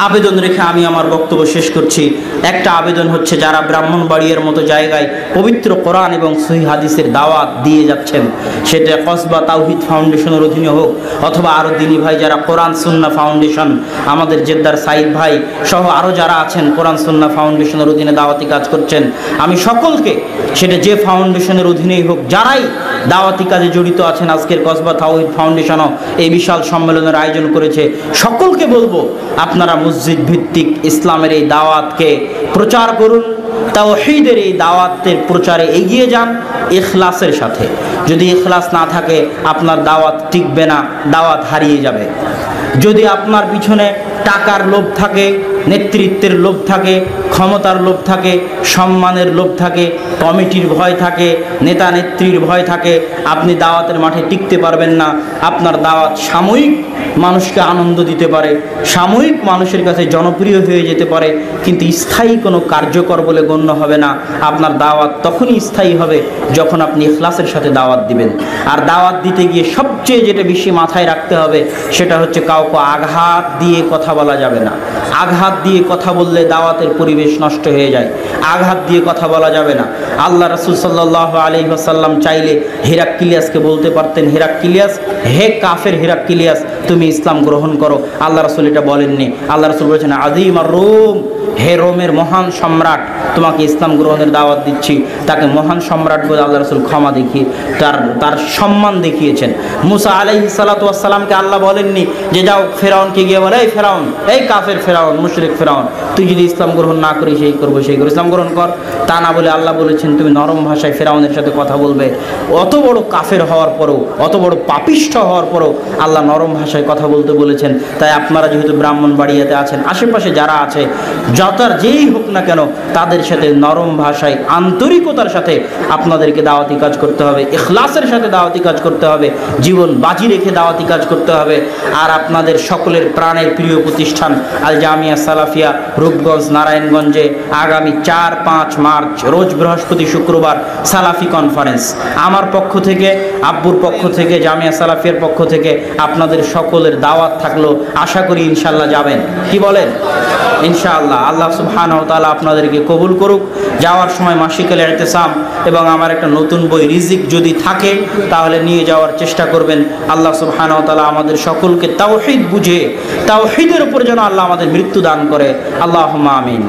আবেদন রেখে আমি আমার বক্তব্য শেষ করছি। একটা আবেদন হচ্ছে, যারা ব্রাহ্মণবাড়িয়ার মতো জায়গায় পবিত্র কোরআন এবং সহিহ হাদিসের দাওয়াত দিয়ে যাচ্ছেন, সেটা কসবা তাওহীদ ফাউন্ডেশনের অধীনে হোক অথবা আরও দিনী ভাই যারা কোরআন সুন্নাহ ফাউন্ডেশন, আমাদের জেদ্দার সাইদ ভাই সহ আরও যারা আছেন কোরআন সুন্নাহ ফাউন্ডেশনের অধীনে দাওয়াতি কাজ করছেন, আমি সকলকে, সেটা যে ফাউন্ডেশনের অধীনেই হোক, যারাই দাওয়াতি কাজে জড়িত আছেন, আজকের কসবা তাওহীদ ফাউন্ডেশনও এই বিশাল সম্মেলনের আয়োজন করেছে, সকলকে বলবো আপনারা মসজিদ ভিত্তিক ইসলামের এই দাওয়াতকে প্রচার করুন। তাওহীদের এই দাওয়াতের প্রচারে এগিয়ে যান ইখলাসের সাথে। যদি ইখলাস না থাকে আপনার দাওয়াত টিকবে না, দাওয়াত হারিয়ে যাবে। যদি আপনার পিছনে টাকার লোভ থাকে, নেতৃত্বের লোভ থাকে, ক্ষমতার লোভ থাকে, সম্মানের লোভ থাকে, কমিটির ভয় থাকে, নেতা নেত্রীর ভয় থাকে, আপনি দাওয়াতের মাঠে টিকতে পারবেন না। আপনার দাওয়াত সাময়িক মানুষকে আনন্দ দিতে পারে, সাময়িক মানুষের কাছে জনপ্রিয় হয়ে যেতে পারে, কিন্তু স্থায়ী কোনো কার্যকর বলে গণ্য হবে না। আপনার দাওয়াত তখনই স্থায়ী হবে যখন আপনি ইখলাসের সাথে দাওয়াত দিবেন। আর দাওয়াত দিতে গিয়ে সবচেয়ে যেটা বেশি মাথায় রাখতে হবে, সেটা হচ্ছে কাউকে আঘাত দিয়ে কথা বলা যাবে না। আঘাত দিয়ে কথা বললে দাওয়াতের পরিবেশ নষ্ট হয়ে যায়। আঘাত দিয়ে কথা বলা যাবে না। আল্লাহ রাসূল সাল্লাল্লাহু আলাইহি ওয়াসাল্লাম চাইলে হিরাক্লিয়াসকে বলতে পারতেন, হিরাক্লিয়াস, হে কাফের হিরাক্লিয়াস, তুমি ইসলাম গ্রহণ করো। আল্লাহ রাসূল এটা বলেননি। আল্লাহ রাসূল বলেছেন আযীম আর রোম, হে রোমের মহান সম্রাট, তোমাকে ইসলাম গ্রহণের দাওয়াত দিচ্ছি। তাকে মহান সম্রাট বলে আল্লাহ রাসূল ক্ষমা দেখিয়ে তার সম্মান দেখিয়েছেন। মুসা আলাইহিস সালাতু ওয়াস সালামকে আল্লাহ বলেননি যে যাও ফেরাউনকে গিয়ে বলে, এই ফেরাউন, এই কাফের ফেরাউন, মুশরিক ফেরাউন, তুই যদি ইসলাম গ্রহণ না করিস এই করবো সেই করবো, ইসলাম গ্রহণ কর। তা না বলে আল্লাহ বলেছেন তুমি নরম ভাষায় ফেরাউনের সাথে কথা বলবে। অত বড় কাফের হওয়ার পরেও, অত বড় পাপিষ্ঠ হওয়ার পরেও আল্লাহ নরম ভাষায় কথা বলতে বলেছেন। তাই আপনারা যেহেতু ব্রাহ্মণবাড়িয়াতে আছেন, আশেপাশে যারা আছে, যতার যেই হোক না কেন, তাদের সাথে নরম ভাষায় আন্তরিকতার সাথে আপনাদেরকে দাওয়াতি কাজ করতে হবে, ইখলাসের সাথে দাওয়াতি কাজ করতে হবে, জীবন বাজি রেখে দাওয়াতি কাজ করতে হবে। আর আপনাদের সকলের প্রাণের প্রিয় প্রতিষ্ঠান আল জামিয়া সালাফিয়া রূপগঞ্জ নারায়ণগঞ্জে আগামী 4-5 মার্চ রোজ বৃহস্পতি শুক্রবার সালাফি কনফারেন্স, আমার পক্ষ থেকে, আব্বুর পক্ষ থেকে, জামিয়া সালাফিয়ার পক্ষ থেকে আপনাদের সকলের দাওয়াত থাকলো। আশা করি ইনশাআল্লাহ যাবেন। কি বলেন? ইনশাআল্লাহ। আল্লাহ সুবহানাহু ওয়া তাআলা আপনাদেরকে কবুল করুক। যাওয়ার সময় মাসিকাল ইতিসাম এবং আমার একটা নতুন বই রিজিক যদি থাকে তাহলে নিয়ে যাওয়ার চেষ্টা করবেন। আল্লাহ সুবহানাহু ওয়া তাআলা আমাদের সকলকে তাওহীদ বুঝে তাওহীদের উপর যেন আল্লাহ আমাদের মৃত্যু দান করে, আল্লাহুম্মা আমিন।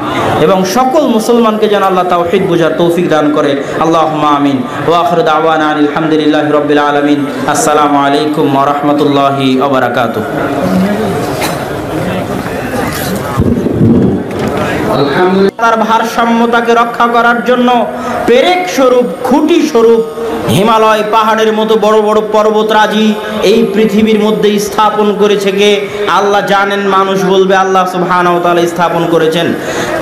এবং সকল মুসলমানকে যেন আল্লাহ তাওহীদ বুঝার তৌফিক দান করে, আল্লাহুম্মা আমিন। ওয়া আখিরু দাওয়ানা আলহামদুলিল্লাহি রাব্বিল আলামিন। আসসালামু আলাইকুম ওয়া রাহমাতুল্লাহি ওয়া বারাকাতুহু। তার ভারসাম্যতাকে রক্ষা করার জন্য পেরেক স্বরূপ, খুঁটি স্বরূপ হিমালয় পাহাড়ের মতো বড় বড় পর্বতরাজি এই পৃথিবীর মধ্যে স্থাপন করেছে কে? আল্লাহ জানেন। মানুষ বলবে আল্লাহ সুবহানাহু ওয়া তাআলা স্থাপন করেছেন।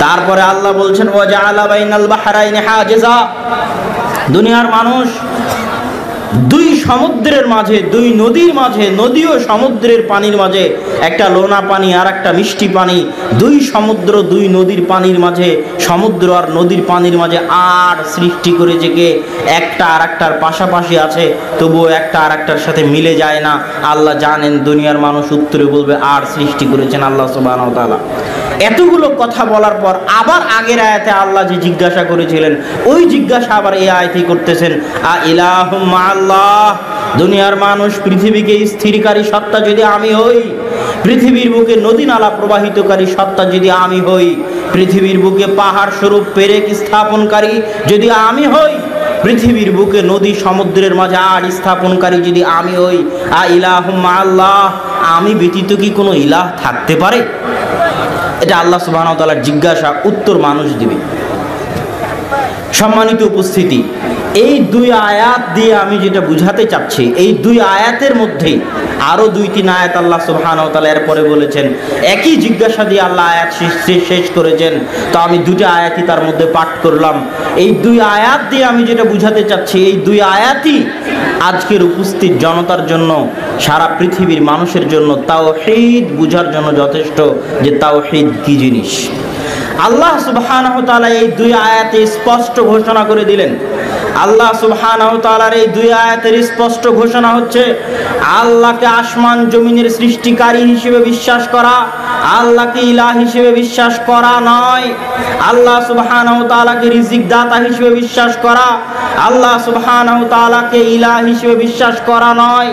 তারপরে আল্লাহ বলছেন, ওয়া জাআলা বাইনাল বাহরাইনি হাজিজা। দুনিয়ার মানুষ দুই সমুদ্রের মাঝে, দুই নদীর মাঝে, নদী ও সমুদ্রের পানির মাঝে একটা লোনা পানি আর একটা মিষ্টি পানি, দুই সমুদ্র দুই নদীর পানির মাঝে, সমুদ্র আর নদীর পানির মাঝে আর সৃষ্টি করেছে কে? একটা আর একটার পাশাপাশি আছে, তবুও একটা আর একটার সাথে মিলে যায় না। আল্লাহ জানেন। দুনিয়ার মানুষ উত্তরে বলবে আর সৃষ্টি করেছেন আল্লাহ সুবহানাহু ওয়া তাআলা। এতগুলো কথা বলার পর আবার আগের আয়াতে আল্লাহ যে জিজ্ঞাসা করেছিলেন, ওই জিজ্ঞাসা আবার এই আয়াতেই করতেছেন, আ ইলাহুম মা'আল্লাহ। দুনিয়ার মানুষ, পৃথিবীকে স্থিরকারী সত্তা যদি আমি হই, পৃথিবীর বুকে নদী নালা প্রবাহিতকারী সত্তা যদি আমি হই, পৃথিবীর বুকে পাহাড় স্বরূপ পেরেক স্থাপনকারী যদি আমি হই, পৃথিবীর বুকে নদী সমুদ্রের মাঝে আর স্থাপনকারী যদি আমি হই, আ ইলাহুম মা'আল্লাহ, আমি ব্যতীত কি কোনো ইলাহ থাকতে পারে? এটা আল্লাহ সুবহানাহু ওয়া তাআলার জিজ্ঞাসা, উত্তর মানুষ দিবে। সম্মানিত উপস্থিতি, এই দুই আয়াত দিয়ে আমি যেটা বুঝাতে চাচ্ছি, এই দুই আয়াতের মধ্যে আরো দুই তিন আয়াত আল্লাহ সুবহানাহু ওয়া তাআলা এরপরে বলেছেন। একই জিজ্ঞাসা দিয়ে আল্লাহ আয়াত শেষ করেছেন, তো আমি দুটো আয়াতই তার মধ্যে পাঠ করলাম। এই দুই আয়াত দিয়ে আমি যেটা বুঝাতে চাচ্ছি, এই দুই আয়াতই আজকের উপস্থিত জনতার জন্য, সারা পৃথিবীর মানুষের জন্য তাওহীদ বুঝার জন্য যথেষ্ট, যে তাওহীদ কি জিনিস। আল্লাহ সুবহানাহু ওয়া তাআলা এই দুই আয়াতে স্পষ্ট ঘোষণা করে দিলেন। আল্লাহ সুবহানাহু ওয়া তাআলার এই দুই আয়াতের স্পষ্ট ঘোষণা হচ্ছে, আল্লাহকে আসমান জমিনের সৃষ্টিকারী হিসেবে বিশ্বাস করা, আল্লাহকে ইলাহ হিসেবে বিশ্বাস করা নয়। আল্লাহ সুবহানাহু ওয়া তাআলাকে রিজিক দাতা হিসেবে বিশ্বাস করা, আল্লাহ সুবহানাহু ওয়া তাআলাকে ইলাহ হিসেবে বিশ্বাস করা নয়।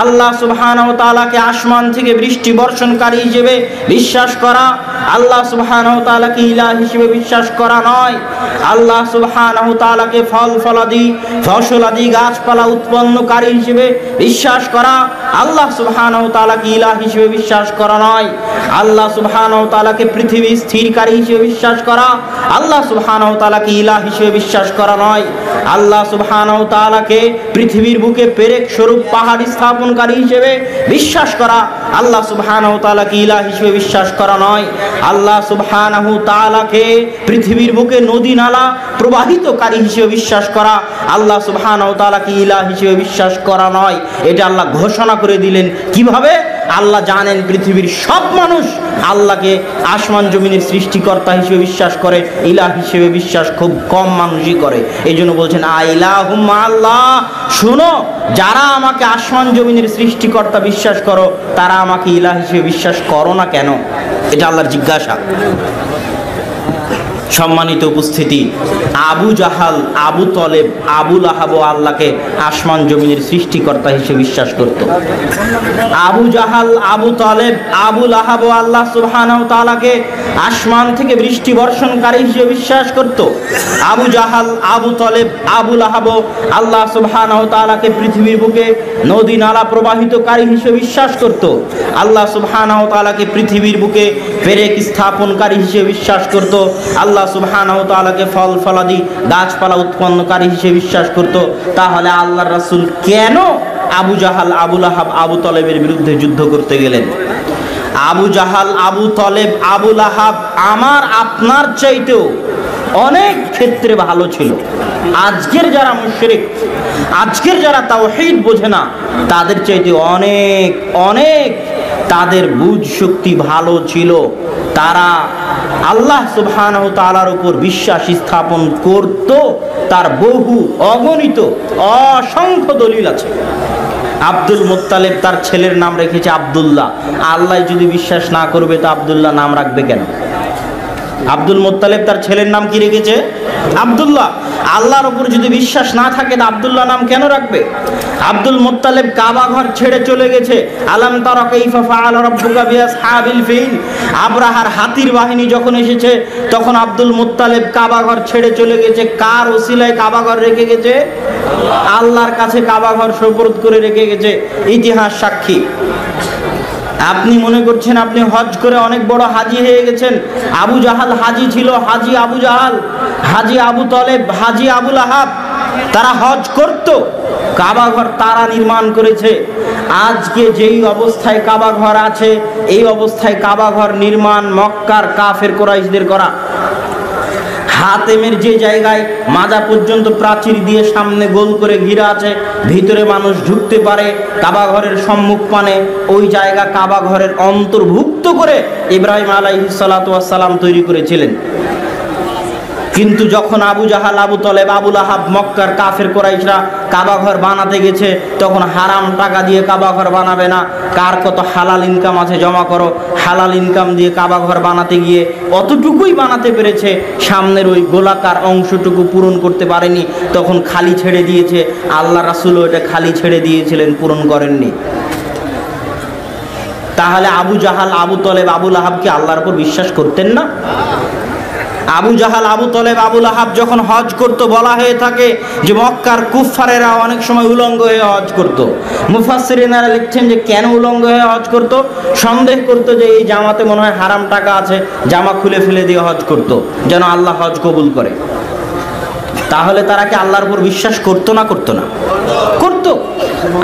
আল্লাহ সুবহানাহু ওয়া তাআলাকে আসমান থেকে বৃষ্টি বর্ষণকারী হিসেবে বিশ্বাস করা, আল্লাহ সুবহানাহু ওয়া তাআলাকে ইলাহ হিসেবে বিশ্বাস করা নয়। আল্লাহ সুবহানাহু ওয়া তাআলাকে ফসলাদি গাছপালা উৎপন্নকারী হিসেবে বিশ্বাস করা, আল্লাহ সুবহানাহু ওয়া তাআলাকে ইলাহ হিসেবে বিশ্বাস করা নয়। আল্লাহ সুবহানাহু ওয়া তাআলাকে পৃথিবী স্থিরকারী হিসেবে বিশ্বাস করা, আল্লাহ সুবহানাহু ওয়া তাআলাকে ইলাহ হিসেবে বিশ্বাস করা নয়। আল্লাহ সুবহানাহু ওয়া তাআলাকে পৃথিবীর বুকে পেরেক স্বরূপ পাহাড় স্থাপনকারী হিসেবে বিশ্বাস করা, আল্লাহ সুবহানাহু ওয়া তাআলাকে ইলাহ হিসেবে বিশ্বাস করা নয়। আল্লাহ সুবহানাহু ওয়া তাআলাকে পৃথিবীর বুকে নদী নালা প্রবাহিতকারী হিসেবে বিশ্বাস করা, আল্লাহ সুবহানাহু ওয়া তাআলাকে ইলাহ হিসেবে বিশ্বাস করা নয়। এটা আল্লাহ ঘোষণা করে দিলেন। কিভাবে? আল্লাহ জানেন পৃথিবীর সব মানুষ আল্লাহকে আসমান জমিনের সৃষ্টিকর্তা হিসেবে বিশ্বাস করে, ইলাহ হিসেবে বিশ্বাস খুব কম মানুষই করে। এই জন্য বলছেন, আ ইলাহুম আল্লাহ, শোনো, যারা আমাকে আসমান জমিনের সৃষ্টিকর্তা বিশ্বাস করো, তারা আমাকে ইলাহ হিসেবে বিশ্বাস করো না কেন? এটা আল্লাহর জিজ্ঞাসা। সম্মানিত উপস্থিতি, আবু জাহাল, আবু তলেব, আবু লাহাব আল্লাহকে আসমান জমিনের সৃষ্টিকর্তা হিসেবে বিশ্বাস করত। আবু জাহাল, আবু তলেব, আবু লাহাব আল্লাহ সুবহানাহু ওয়া তাআলাকে আসমান থেকে বৃষ্টি বর্ষণকারী হিসেবে বিশ্বাস করত। আবু জাহাল, আবু তলেব, আবু লাহাব আল্লাহ সুবহানাহু ওয়া তাআলাকে পৃথিবীর বুকে নদী নালা প্রবাহিতকারী হিসেবে বিশ্বাস করত। আল্লাহ সুবহানাহু ওয়া তাআলাকে পৃথিবীর বুকে পেরেক স্থাপনকারী হিসেবে বিশ্বাস করত। আল্লাহ সুবহানাহু ওয়া তাআলাকে ফল ফলাদি গাছপালা উৎপন্নকারী হিসেবে বিশ্বাস করত। তাহলে আল্লাহর রাসূল কেন আবু জাহাল, আবু লাহাব, আবু তলেবের বিরুদ্ধে যুদ্ধ করতে গেলেন? আবু জাহাল, আবু তলেব, আবু লাহাব আমার আপনার চাইতেও অনেক ক্ষেত্রে ভালো ছিল। আজকের যারা মুশরিক, আজকের যারা তাওহীদ বোঝে না, তাদের চাইতে অনেক অনেক তাদের বুঝ শক্তি ভালো ছিল। তারা আল্লাহ সুবহানাহু ওয়া তাআলার উপর বিশ্বাস স্থাপন করত। তার বহু অগণিত অসংখ্য দলিল আছে। আব্দুল মুত্তালিব তার ছেলের নাম রেখেছে আব্দুল্লাহ। আল্লাহ যদি বিশ্বাস না করবে তো আব্দুল্লাহ নাম রাখবে কেন? আব্দুল মুত্তালিব তার ছেলের নাম কি রেখেছে? আব্দুল্লাহ। আল্লাহর উপর যদি বিশ্বাস না থাকে তো আব্দুল্লাহ নাম কেন রাখবে? আব্দুল মুত্তালিব কাবা ঘর ছেড়ে চলে গেছে। আলাম তারা কাইফা ফাআলা রাব্বুকা বিআসহাবিল ফিল, আব্রাহার হাতির বাহিনী যখন এসেছে তখন আব্দুল মুত্তালিব কাবা ঘর ছেড়ে চলে গেছে। কার ওসিলায় কাবা ঘর রেখে গেছে? আল্লাহর কাছে কাবা ঘর সুপর্দ করে রেখে গেছে। ইতিহাস সাক্ষী। আপনি মনে করছেন আপনি হজ করে অনেক বড় হাজি হয়ে গেছেন। আবু জাহাল হাজি ছিল, হাজি আবু জাহাল, হাজি আবু তলেব, হাজি আবু লাহাব, তারা হজ করত। কাবা ঘর তারা নির্মাণ করেছে। আজকে যেই অবস্থায় কাবা ঘর আছে, এই অবস্থায় কাবা ঘর নির্মাণ মক্কার কাফের কুরাইশদের করা। হাতেমের যে জায়গায় মাজা পর্যন্ত প্রাচীর দিয়ে সামনে গোল করে ঘিরা আছে, ভিতরে মানুষ ঢুকতে পারে কাবা ঘরের সম্মুখ পানে, ওই জায়গা কাবা ঘরের অন্তর্ভুক্ত করে ইব্রাহিম আলাইহিস সালাতু ওয়াস সালাম তৈরি করেছিলেন। কিন্তু যখন আবু জাহাল, আবু তলেব, আবু লাহাব, মক্কার কাফের কুরাইশরা কাবা ঘর বানাতে গেছে, তখন হারাম টাকা দিয়ে কাবা ঘর বানাবে না, কার কত হালাল ইনকাম আছে জমা করো, হালাল ইনকাম দিয়ে কাবা ঘর বানাতে গিয়ে অতটুকুই বানাতে পেরেছে, সামনের ওই গোলাকার অংশটুকু পূরণ করতে পারেনি, তখন খালি ছেড়ে দিয়েছে। আল্লাহ রাসূলও এটা খালি ছেড়ে দিয়েছিলেন, পূরণ করেননি। তাহলে আবু জাহাল, আবু তলেব, আবু লাহাব কি আল্লাহর উপর বিশ্বাস করতেন না? আবু জাহাল, আবু তলেব, আবু লাহাব যখন হজ করতো, বলা হয়ে থাকে যে মক্কার কুফফারেরা অনেক সময় উলঙ্গ হয়ে হজ করত। মুফাসসিরিনরা লিখছেন যে কেন উলঙ্গ হয়ে হজ করত? সন্দেহ করতো যে এই জামাতে মনে হয় হারাম টাকা আছে, জামা খুলে ফেলে দিয়ে হজ করত, যেন আল্লাহ হজ কবুল করে। তাহলে তারা কি আল্লাহর উপর বিশ্বাস করতো না করতো না? করতো।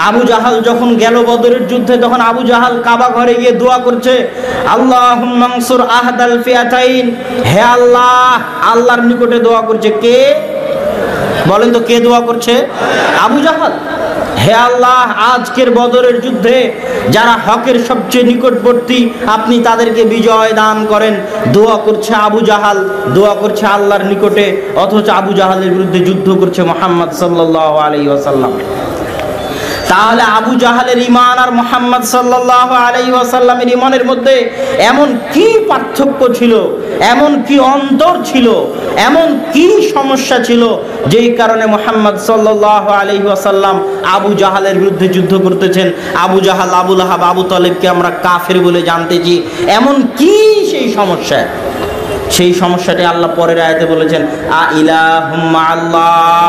আবু জাহাল যখন গেল বদরের যুদ্ধে, তখন আবু জাহাল কাবা ঘরে গিয়ে দোয়া করছে, আল্লাহুম্মা আনসুর আহদাল ফিয়াতাইন, হে আল্লাহ, আল্লাহর নিকটে দোয়া করছে। কে বলেন তো, কে দোয়া করছে? আবু জাহাল। হে আল্লাহ, আজকের বদরের যুদ্ধে যারা হকের সবচেয়ে নিকটবর্তী, আপনি তাদেরকে বিজয় দান করেন। দোয়া করছে আবু জাহাল, দোয়া করছে আল্লাহর নিকটে, অথচ আবু জাহালের বিরুদ্ধে যুদ্ধ করছে মুহাম্মদ সাল্লাল্লাহু আলাইহি ওয়াসাল্লাম। তাহলে আবু জাহালের ঈমান আর মুহাম্মদ সাল্লাল্লাহু আলাইহি ওয়াসাল্লামের ঈমানের মধ্যে এমন কি পার্থক্য ছিল, এমন কি অন্তর ছিল, এমন কি সমস্যা ছিল, যেই কারণে মুহাম্মদ সাল্লাল্লাহু আলাইহি ওয়াসাল্লাম আবু জাহালের বিরুদ্ধে যুদ্ধ করতেছেন? আবু জাহাল, আবু লাহাব, আবু তলেবকে আমরা কাফের বলে জানতেছি, এমন কি সেই সমস্যা? সেই সমস্যাটি আল্লাহ পরের আয়াতে বলেছেন, আ ইলাহুম্মা আল্লাহ,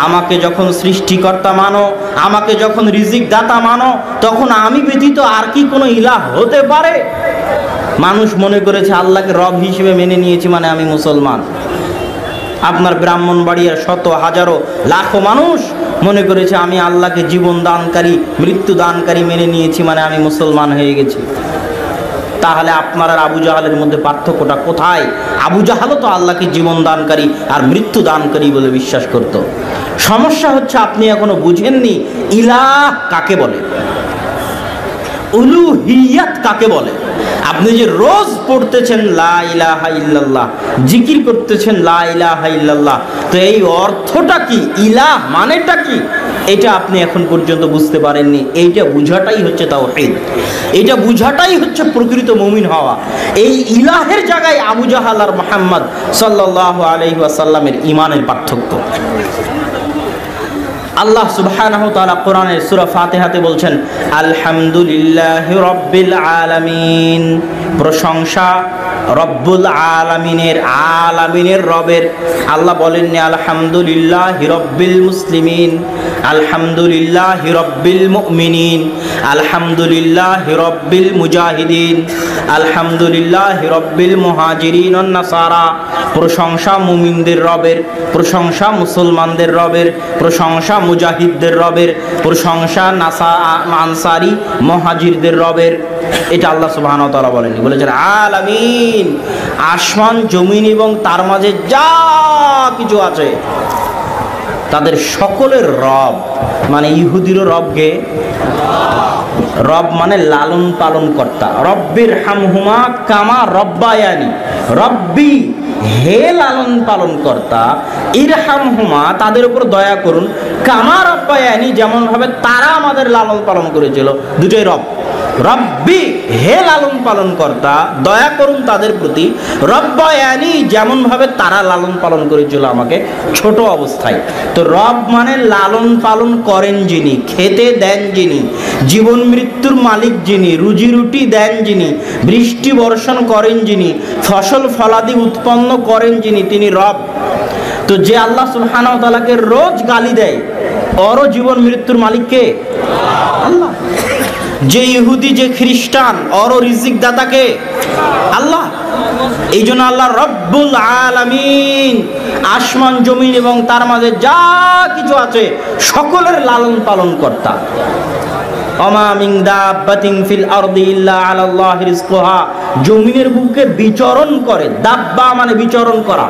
আমাকে যখন সৃষ্টিকর্তা মানো, আমাকে যখন রিজিক দাতা মানো, তখন আমি ব্যতীত আর কি কোনো ইলাহ হতে পারে? মানুষ মনে করেছে আল্লাহকে রব হিসেবে মেনে নিয়েছি মানে আমি মুসলমান। আপনার ব্রাহ্মণবাড়িয়ার শত হাজারো লাখো মানুষ মনে করেছে আমি আল্লাহকে জীবন দানকারী, মৃত্যু দানকারী মেনে নিয়েছি মানে আমি মুসলমান হয়ে গেছি। তাহলে আপনার আর আবু জাহালের মধ্যে পার্থক্যটা কোথায়? আবু জাহালও তো আল্লাহকে জীবন দানকারী আর মৃত্যু দানকারী বলে বিশ্বাস করত। সমস্যা হচ্ছে আপনি এখনো বুঝেননি ইলাহ কাকে বলে, উলুহিয়াত কাকে বলে। আপনি যে রোজ পড়তেছেন লা ইলাহা ইল্লাল্লাহ, জিকির করতেছেন লা ইলাহা ইল্লাল্লাহ, তো এই অর্থটা কি, ইলাহ মানেটা কি, এটা আপনি এখন পর্যন্ত বুঝতে পারেননি। এইটা বুঝাটাই হচ্ছে তাওহীদ, এটা বুঝাটাই হচ্ছে প্রকৃত মুমিন হওয়া। এই ইলাহের জায়গায় আবু জাহাল আর মুহাম্মদ সাল্লাল্লাহু আলাইহি ওয়াসাল্লামের ঈমানের পার্থক্য। আল্লাহ সুবহানাহু ওয়া তাআলা কোরআনের সূরা ফাতিহাতে বলছেন, আলহামদুলিল্লাহি রাব্বিল আলামিন, প্রশংসা রব্বুল আলামিনের, আলামিনের রবের। আল্লাহ বলেননি আলহামদুলিল্লাহি রাব্বিল মুসলিমিন, আলহামদুলিল্লাহি রাব্বিল মুমিনিন, আলহামদুলিল্লাহি রাব্বিল মুজাহিদিন, আলহামদুলিল্লাহি রাব্বিল মুহাজিরিন ওয়ান নাসারা। প্রশংসা মুমিনদের রবের, প্রশংসা মুসলমানদের রবের, প্রশংসা মুজাহিদদের রবের, প্রশংসা আনসারি মুহাজিরদের রবের। এটা আল্লাহ সুবহানাহু ওয়া তাআলা বলেননি, বলেছেন আলামিন, আসমান জমিন এবং তার মাঝে যা কিছু আছে তাদের সকলের রব। মানে ইহুদিরও রবকে, রব মানে লালন পালন কর্তা। রব্বির হামহুমা কামা রব্বায়ানি, রব্বি হে লালন পালন কর্তা, ইরহামহুমা তাদের উপর দয়া করুন, কামা রব্বায়ানি যেমন ভাবে তারা আমাদের লালন পালন করেছিল। দুটোই রব। রব্বি হে লালন পালন কর্তা, দয়া করুন তাদের প্রতি, রব্বায়ানি যেমন ভাবে তারা লালন পালন করেছিল আমাকে ছোট অবস্থায়। তো রব মানে লালন পালন করেন যিনি, খেতে দেন যিনি, জীবন মৃত্যুর মালিক যিনি, রুজি রুটি দেন যিনি, বৃষ্টি বর্ষণ করেন যিনি, ফসল ফলাদি উৎপন্ন করেন যিনি, তিনি রব। তো যে আল্লাহ সুবহানাহু ওয়া তাআলাকে রোজ গালি দেয়, ওরও জীবন মৃত্যুর মালিক কে? আল্লাহ। যে ইহুদি, যে খ্রিস্টান, ওরও রিজিক দাতাকে? আল্লাহ। এই জন্য আল্লাহ রব্বুল আলামিন, আসমান জমিন এবং তার মাঝে যা কিছু আছে সকলের লালন পালন কর্তা। ওমা মিন দাব্বাতিন ফিল আরদি ইল্লা আলাল্লাহি রিজকুহা, জমিনের বুকে বিচরণ করে, দাব্বা মানে বিচরণ করা,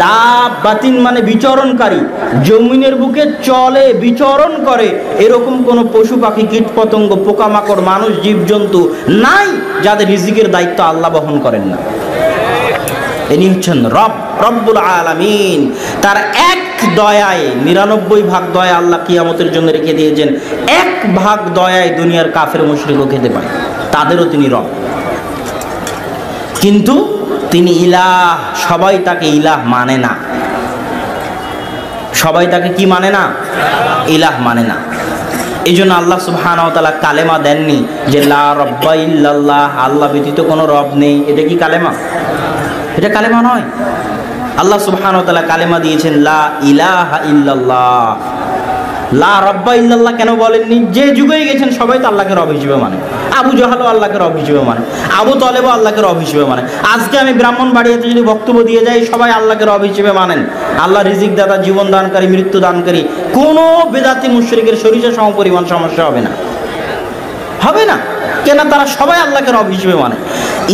দাব্বাতিন মানে বিচরণকারী, জমিনের বুকে চলে বিচরণ করে এরকম কোন পশু পাখি কীট পতঙ্গ পোকামাকড় মানুষ জীবজন্তু নাই যাদের রিজিকের দায়িত্ব আল্লাহ বহন করেন না। ইনি হচ্ছেন রব, রব্বুল আলামিন। তার এক দয়ায় 99 ভাগ দয়া আল্লাহ কিয়ামতের জন্য রেখে দিয়েছেন, 1 ভাগ দয়ায় দুনিয়ার কাফের মুশরিকও খেতে পায়, তাদেরও তিনি রব। কিন্তু তিনি ইলাহ, সবাই তাকে ইলাহ মানে না। সবাই তাকে কি মানে না? ইলাহ মানে না। এই জন্য আল্লাহ সুবহানাহু ওয়া তাআলা কালেমা দেননি যে লা রাব্বা ইল্লাল্লাহ, আল্লাহ ব্যতীত কোনো রব নেই। এটা কি কালেমা? এটা কালেমা নয়। আল্লাহ সুবহানাহু ওয়া তাআলা কালেমা দিয়েছেন লা ইলাহা ইল্লাল্লাহ। লা রাব্বা ইল্লাল্লাহ কেন বলেননি? যে যুগেই গেছেন সবাই তো আল্লাহকে রব হিসেবে মানে। আবু জাহালও আল্লাহকে রব হিসেবে মানে, আবু তালেবও আল্লাহকে রব হিসেবে মানে। আজকে আমি ব্রাহ্মণবাড়িয়াতে যদি বক্তব্য দিয়ে যাই সবাই আল্লাহকে রব হিসেবে মানেন। আল্লাহ রিজিক দাতা, জীবন দানকারী, মৃত্যু দানকারী। কোনো বেদাতি মুশরিকের সরিষা সমপরিমাণ সমস্যা হবে না, হবে না। কেন? তারা সবাই আল্লাহকে রব হিসেবে মানে।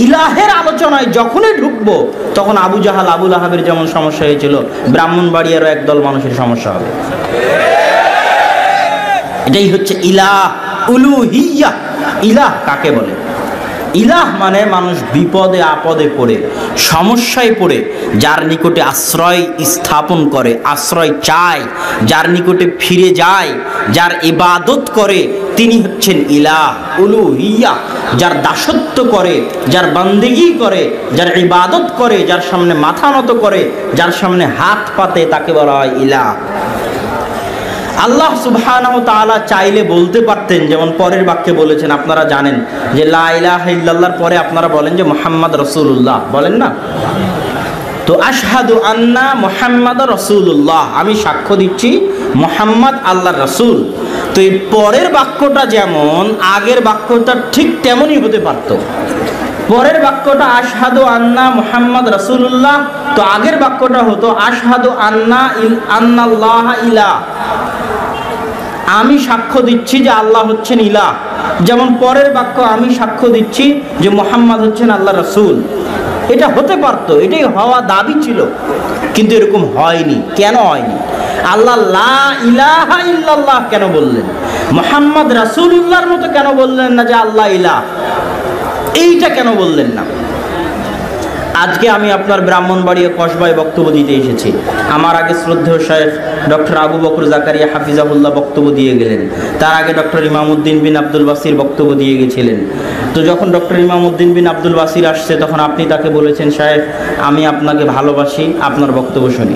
ইলাহের আলোচনায় যখনই ঢুকবো তখন আবু জাহাল, আবু লাহাবের যেমন সমস্যা হয়েছিল, ব্রাহ্মণবাড়িয়ারও একদল মানুষের সমস্যা হবে। এটাই হচ্ছে ইলাহ, উলুহিয়্যাহ। ইলাহ কাকে বলে? ইলাহ মানে মানুষ বিপদে আপদে পড়ে, সমস্যায় পড়ে যার নিকটে আশ্রয় স্থাপন করে, আশ্রয় চায়, যার নিকটে ফিরে যায়, যার ইবাদত করে, তিনি হচ্ছেন ইলাহ, উলুহিয়্যাহ। যার দাসত্ব করে, যার বান্দেগি করে, যার ইবাদত করে, যার সামনে মাথা নত করে, যার সামনে হাত পাতে, তাকে বলা হয় ইলাহ। আল্লাহ সুবহানাহু ওয়া তাআলা চাইলে বলতে পারতেন, যেমন পরের বাক্যে বলেছেন, আপনারা জানেন যে লা ইলাহা ইল্লাল্লাহর পরে আপনারা বলেন যে মুহাম্মদ রাসূলুল্লাহ, বলেন না? তো আশহাদু আন্না মুহাম্মাদ রাসূলুল্লাহ, আমি সাক্ষ্য দিচ্ছি মুহাম্মদ আল্লাহর রাসূল। তো এই পরের বাক্যটা যেমন আগের বাক্যটা ঠিক তেমনই হতে পারত। পরের বাক্যটা আশহাদু আন্না মুহাম্মদ রাসূলুল্লাহ, তো আগের বাক্যটা হতো আশহাদু আন্নাল্লাহ ইলাহ, আমি সাক্ষ্য দিচ্ছি যে আল্লাহ হচ্ছেন ইলাহ। যেমন পরের বাক্য আমি সাক্ষ্য দিচ্ছি যে মুহাম্মদ হচ্ছেন আল্লাহ রাসূল। এটা হতে পারতো, এটাই হওয়া দাবি ছিল, কিন্তু এরকম হয়নি। কেন হয়নি? আল্লাহ লা ইলাহা ইল্লাল্লাহ কেন বললেন? মুহাম্মদ রাসূলুল্লাহর মতো কেন বললেন না যে আল্লাহ ইলাহ? এইটা কেন বললেন না? আজকে আমি আপনার ব্রাহ্মণবাড়িয়া কসবায় বক্তব্য দিতে এসেছি। আমার আগে শ্রদ্ধেয় শায়েখ ডক্টর আবু বকর জাকারিয়া হাফিজাহুল্লাহ বক্তব্য দিয়ে গেলেন। তার আগে ডক্টর ইমামউদ্দিন বিন আব্দুল বাসির বক্তব্য দিয়ে গেছিলেন। তো যখন ডক্টর ইমামউদ্দিন বিন আব্দুল বাসির আসছে তখন আপনি তাকে বলেছেন, শায়েখ আমি আপনাকে ভালোবাসি, আপনার বক্তব্য শুনি।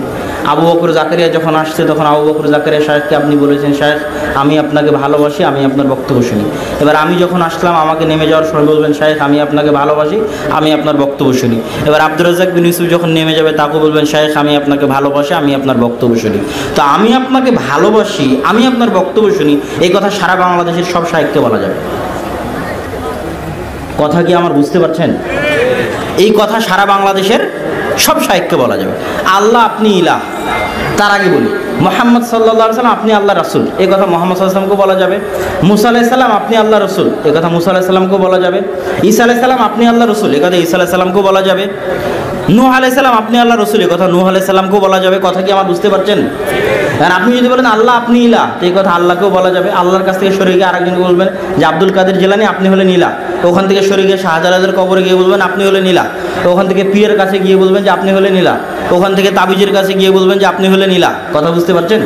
আবু বকর জাকারিয়া যখন আসছে তখন আবু বকর জাকারিয়া শায়েখকে আপনি বলেছেন, শায়েখ আমি আপনাকে ভালোবাসি, আমি আপনার বক্তব্য শুনি। এবার আমি যখন আসলাম আমাকে নেমে যাওয়ার সময় বলবেন, শায়েখ আমি আপনাকে ভালোবাসি, আমি আপনার বক্তব্য শুনি। এবার আব্দুর রাজ্জাক বিন ইউসুফ যখন নেমে যাবে তাকে বলবেন, শায়েখ আমি আপনাকে ভালোবাসি, আমি আপনার বক্তব্য শুনি। তো আমি আপনাকে ভালোবাসি, আমি আপনার বক্তব্য শুনি, এই কথা সারা বাংলাদেশের সব শায়েখকে বলা যাবে। কথা কি আমার বুঝতে পারছেন? এই কথা সারা বাংলাদেশের সব শায়েখকে বলা যাবে। আল্লাহ আপনি ইলাহ, তার আগে বলি মুহাম্মদ সাল্লাল্লাহু আলাইহি ওয়াসাল্লাম আপনি আল্লাহ রাসূল, এই কথা মুহাম্মদ সাল্লাল্লাহু আলাইহি ওয়াসাল্লামকে বলা যাবে। মুসা আলাইহিস সালাম আপনি আল্লাহ রাসূল, এই কথা মুসা আলাইহিস সালামকেও বলা যাবে। ঈসা আলাইহিস সালাম আপনি আল্লাহ রাসূল, এই কথা ঈসা আলাইহিস সালামকেও বলা যাবে। নূহ আলাইহিস সালাম আপনি আল্লাহ রাসূল, এই কথা নূহ আলাইহিস সালামকেও বলা যাবে। কথা কি আমার বুঝতে পারছেন? আর আপনি যদি বলেন আল্লাহ আপনি ইলাহ, এই কথা আল্লাহকেও বলা যাবে। আল্লাহর কাছ থেকে সরে গিয়ে আরেকজনকে বলবেন যে আব্দুল কাদের জিলানী আপনি হলেন ইলাহ, ওখান থেকে সরে গিয়ে শাহজালালের কবরে গিয়ে বলবেন আপনি হলেন ইলাহ, ওখান থেকে পীরের কাছে গিয়ে বলবেন যে আপনি হলেন ইলাহ, ওখান থেকে তাবিজের কাছে গিয়ে বলবেন যে আপনি হলেন ইলাহ। কথা বুঝতে পারছেন?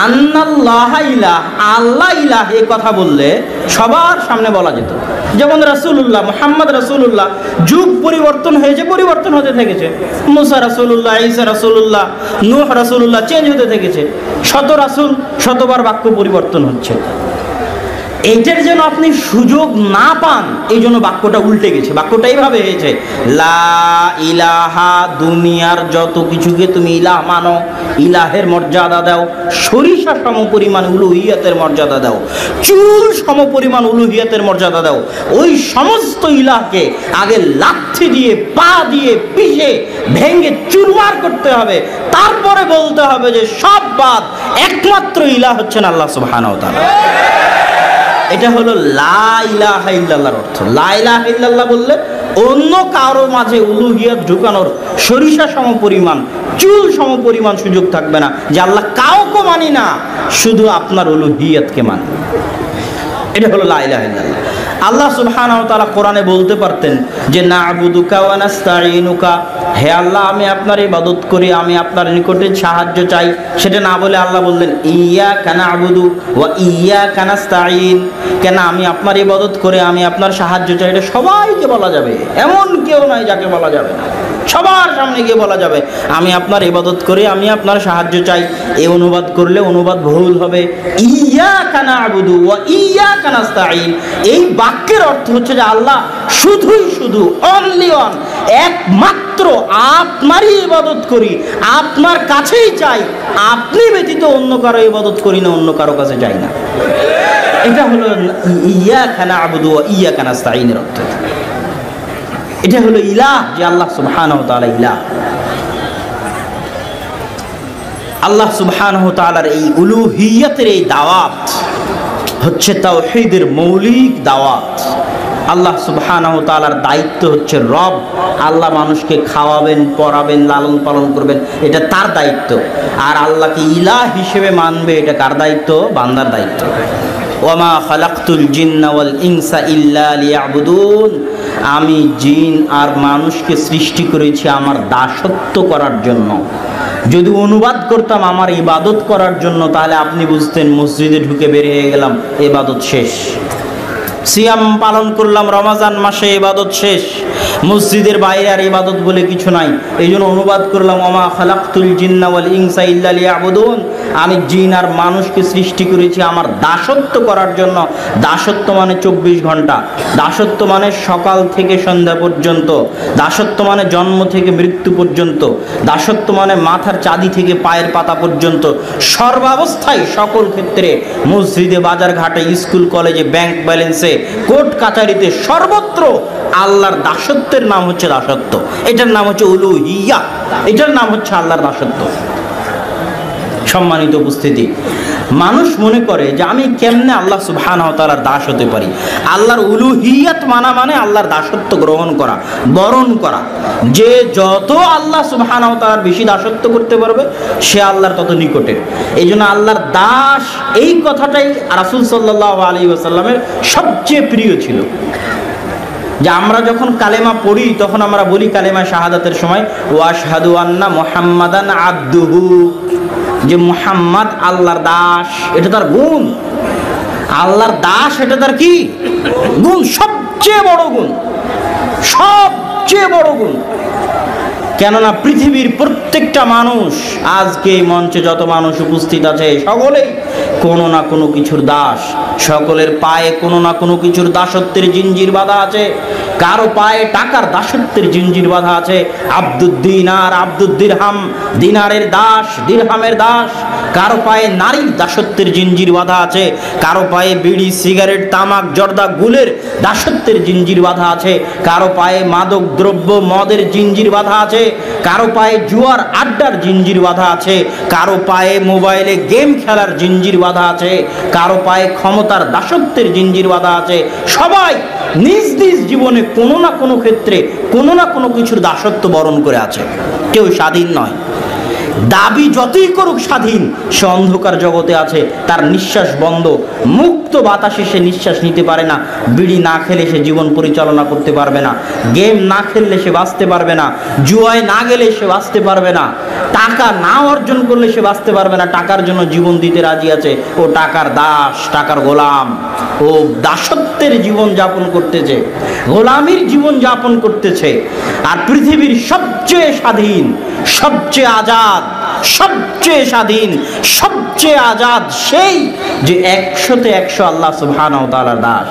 আন্নাল্লাহ ইলাহ, আল্লাহ ইলাহ, এই কথা বললে সবার সামনে বলা যেত। যেমন রাসূলুল্লাহ, মুহাম্মদ রাসূলুল্লাহ, যুগ পরিবর্তন হয়েছে, পরিবর্তন হতে থেকেছে। মুসা রাসূলুল্লাহ, ঈসা রাসূলুল্লাহ, নূহ রাসূলুল্লাহ চেঞ্জ হতে থেকেছে। শত রাসূল, শতবার বাক্য পরিবর্তন হচ্ছে। এইটার যেন আপনি সুযোগ না পান, এই জন্য বাক্যটা উল্টে গেছে। বাক্যটা এইভাবে হয়েছে, লা ইলাহা, দুনিয়ার যত কিছুকে তুমি ইলাহ মানো, ইলাহের মর্যাদা দাও, সরিষা সমপরিমাণ উলুহিয়াতের মর্যাদা দাও, চুল সমপরিমাণ উলুহিয়াতের মর্যাদা দাও, ওই সমস্ত ইলাহকে আগে লাথি দিয়ে, পা দিয়ে, পিষে ভেঙে চুরমার করতে হবে, তারপরে বলতে হবে যে সব বাদ, একমাত্র ইলাহ হচ্ছেন আল্লাহ সুবহানাহু ওয়া তাআলা। এটা হলো লা ইলাহা ইল্লাল্লাহর অর্থ। লা ইলাহা ইল্লাল্লাহ বললে অন্য কারো মাঝে উলুহিয়াত ঢুকানোর সরিষা সমপরিমাণ, চুল সমপরিমাণ সুযোগ থাকবে না যে আল্লাহ কাউকে মানি না, শুধু আপনার উলুহিয়াতকে মানি। এটা হলো লা ইলাহা ইল্লাল্লাহ। আল্লাহ সুবহানাহু ওয়া তাআলা কোরআনে বলতে পারতেন যে না'বুদুকা ওয়া নাস্তাঈনুকা, হে আল্লাহ আমি আপনার ইবাদত করি, আমি আপনার নিকটে সাহায্য চাই, সেটা না বলে আল্লাহ বললেন ইয়্যাকা না'বুদু ওয়া ইয়্যাকা নাস্তাঈন। কেন আমি আপনার ইবাদত করে আমি আপনার সাহায্য চাই, এটা সবাইকে বলা যাবে, এমন কেউ নাই যাকে বলা যাবে না, সবার সামনে গিয়ে বলা যাবে আমি আপনার ইবাদত করি, আমি আপনার সাহায্য চাই। এই অনুবাদ করলে অনুবাদ ভুল হবে, ইয়্যাকা না'বুদু ওয়া ইয়্যাকা নাস্তাঈন। এই বাক্যের অর্থ হচ্ছে যে আল্লাহ শুধুই শুধু, অনলি ওয়ান, একমাত্র আপনারই ইবাদত করি, আপনার কাছেই চাই, আপনি ব্যতীত অন্য কারো ইবাদত করি না, অন্য কারো কাছে যাই না। এটা হলো ইয়্যাকা না'বুদু ওয়া ইয়্যাকা নাস্তাঈনের অর্থ। এটা হলো ইলাহ, যে আল্লাহ সুবহানাহু ওয়া তাআলা ইলাহ। আল্লাহ সুবহানাহু ওয়া তাআলার এই উলুহিয়াতের এই দাওয়াত হচ্ছে তাওহীদের মৌলিক দাওয়াত। আল্লাহ সুবহানাহু ওয়া তাআলার দায়িত্ব হচ্ছে রব, আল্লাহ মানুষকে খাওয়াবেন, পড়াবেন, লালন পালন করবেন, এটা তার দায়িত্ব। আর আল্লাহকে ইলাহ হিসেবে মানবে, এটা কার দায়িত্ব? বান্দার দায়িত্ব। ওয়ামা খালাকতুল জিন্না ওয়াল ইনসা ইল্লা লিয়াবুদুন, আমি জিন আর মানুষকে সৃষ্টি করেছি আমার দাসত্ব করার জন্য। যদি অনুবাদ করতাম আমার ইবাদত করার জন্য, তাহলে আপনি বুঝতেন মসজিদে ঢুকে বের হয়ে গেলাম, ইবাদত শেষ। সিয়াম পালন করলাম রমজান মাসে, ইবাদত শেষ, মসজিদের বাইরে আর ইবাদত বলে কিছু নাই। এই জন্য অনুবাদ করলাম ওমা খালাকতুল জিন্না ওয়াল ইনসা ইল্লা লিয়াবুদুন, আমি জিন আর মানুষকে সৃষ্টি করেছি আমার দাসত্ব করার জন্য। দাসত্ব মানে 24 ঘন্টা, দাসত্ব মানে সকাল থেকে সন্ধ্যা পর্যন্ত, দাসত্ব মানে জন্ম থেকে মৃত্যু পর্যন্ত, দাসত্ব মানে মাথার চাঁদি থেকে পায়ের পাতা পর্যন্ত, সর্বাবস্থায় সকল ক্ষেত্রে, মসজিদে, বাজার ঘাটে, স্কুল কলেজে, ব্যাংক ব্যালেন্সে, কোর্ট কাচারিতে, সর্বত্র আল্লাহর দাসত্বের নাম হচ্ছে দাসত্ব। এটার নাম হচ্ছে উলুহিয়া, এটার নাম হচ্ছে আল্লাহর দাসত্ব। সম্মানিত উপস্থিতি, মানুষ মনে করে যে আমি কেমনে আল্লাহ সুবহানাহু ওয়া তাআলার দাস হতে পারি। আল্লাহর উলুহিয়াত মানা মানে আল্লাহর দাসত্ব গ্রহণ করা, বরণ করা। যে যত আল্লাহ সুবহানাহু ওয়া তাআলার বেশি দাসত্ব করতে পারবে, সে আল্লাহর তত নিকটের। এই জন্য আল্লাহর দাস, এই কথাটাই রাসূল সাল্লাল্লাহু আলাইহি ওয়াসাল্লামের সবচেয়ে প্রিয় ছিল। যে আমরা যখন কালেমা পড়ি তখন আমরা বলি কালেমা শাহাদাতের সময়, ওয়াশহাদু আন্না মুহাম্মাদান আবদুহু, যে মুহাম্মদ আল্লাহর দাস, এটা তার গুণ। আল্লাহর দাস এটা তার কি গুণ? সবচেয়ে বড় গুণ, সবচেয়ে বড় গুণ। কেননা পৃথিবীর প্রত্যেকটা মানুষ, আজকে এই মঞ্চে যত মানুষ উপস্থিত আছে, সকলেই কোনো না কোনো কিছুর দাস। সকলের পায়ে কোনো না কোনো কিছুর দাসত্বের জিঞ্জির বাঁধা আছে। কারো পায়ে টাকার দাসত্বের জিঞ্জির বাঁধা আছে, আব্দুদ দিনার, আব্দুদ দিরহাম, দিনারের দাস, দিরহামের দাস। কারো পায়ে নারীর দাসত্বের জিঞ্জির বাঁধা আছে, কারো পায়ে বিড়ি, সিগারেট, তামাক, জর্দা, গুলের দাসত্বের জিঞ্জির বাঁধা আছে, কারো পায়ে মাদক দ্রব্য, মদের জিঞ্জির বাঁধা আছে, কারো পায়ে জুয়ার আড্ডার জিঞ্জির বাঁধা আছে, কারো পায়ে মোবাইলে গেম খেলার জিঞ্জির বাঁধা আছে, কারো পায়ে ক্ষমতার দাসত্বের জিঞ্জির বাঁধা আছে। সবাই নিজ নিজ জীবনে কোনো না কোনো ক্ষেত্রে কোনো না কোনো কিছুর দাসত্ব বরণ করে আছে। কেউ স্বাধীন নয়। দাবি যতই করুক স্বাধীন, সে অন্ধকার জগতে আছে, তার নিঃশ্বাস বন্ধ, মুক্ত বাতাসে সে নিঃশ্বাস নিতে পারে না। বিড়ি না খেলে সে জীবন পরিচালনা করতে পারবে না, গেম না খেললে সে বাঁচতে পারবে না, জুয়ায় না গেলে সে বাঁচতে পারবে না, টাকা না অর্জন করলে সে বাঁচতে পারবে না। টাকার জন্য জীবন দিতে রাজি আছে, ও টাকার দাস, টাকার গোলাম, ও দাসত্ব দাসত্বের জীবন যাপন করতেছে, গোলামির জীবন যাপন করতেছে। আর পৃথিবীর সবচেয়ে স্বাধীন, সবচেয়ে আজাদ, সবচেয়ে স্বাধীন, সবচেয়ে আজাদ সেই যে 100-তে 100 আল্লাহ সুবহানাহু ওয়া তাআলার দাস।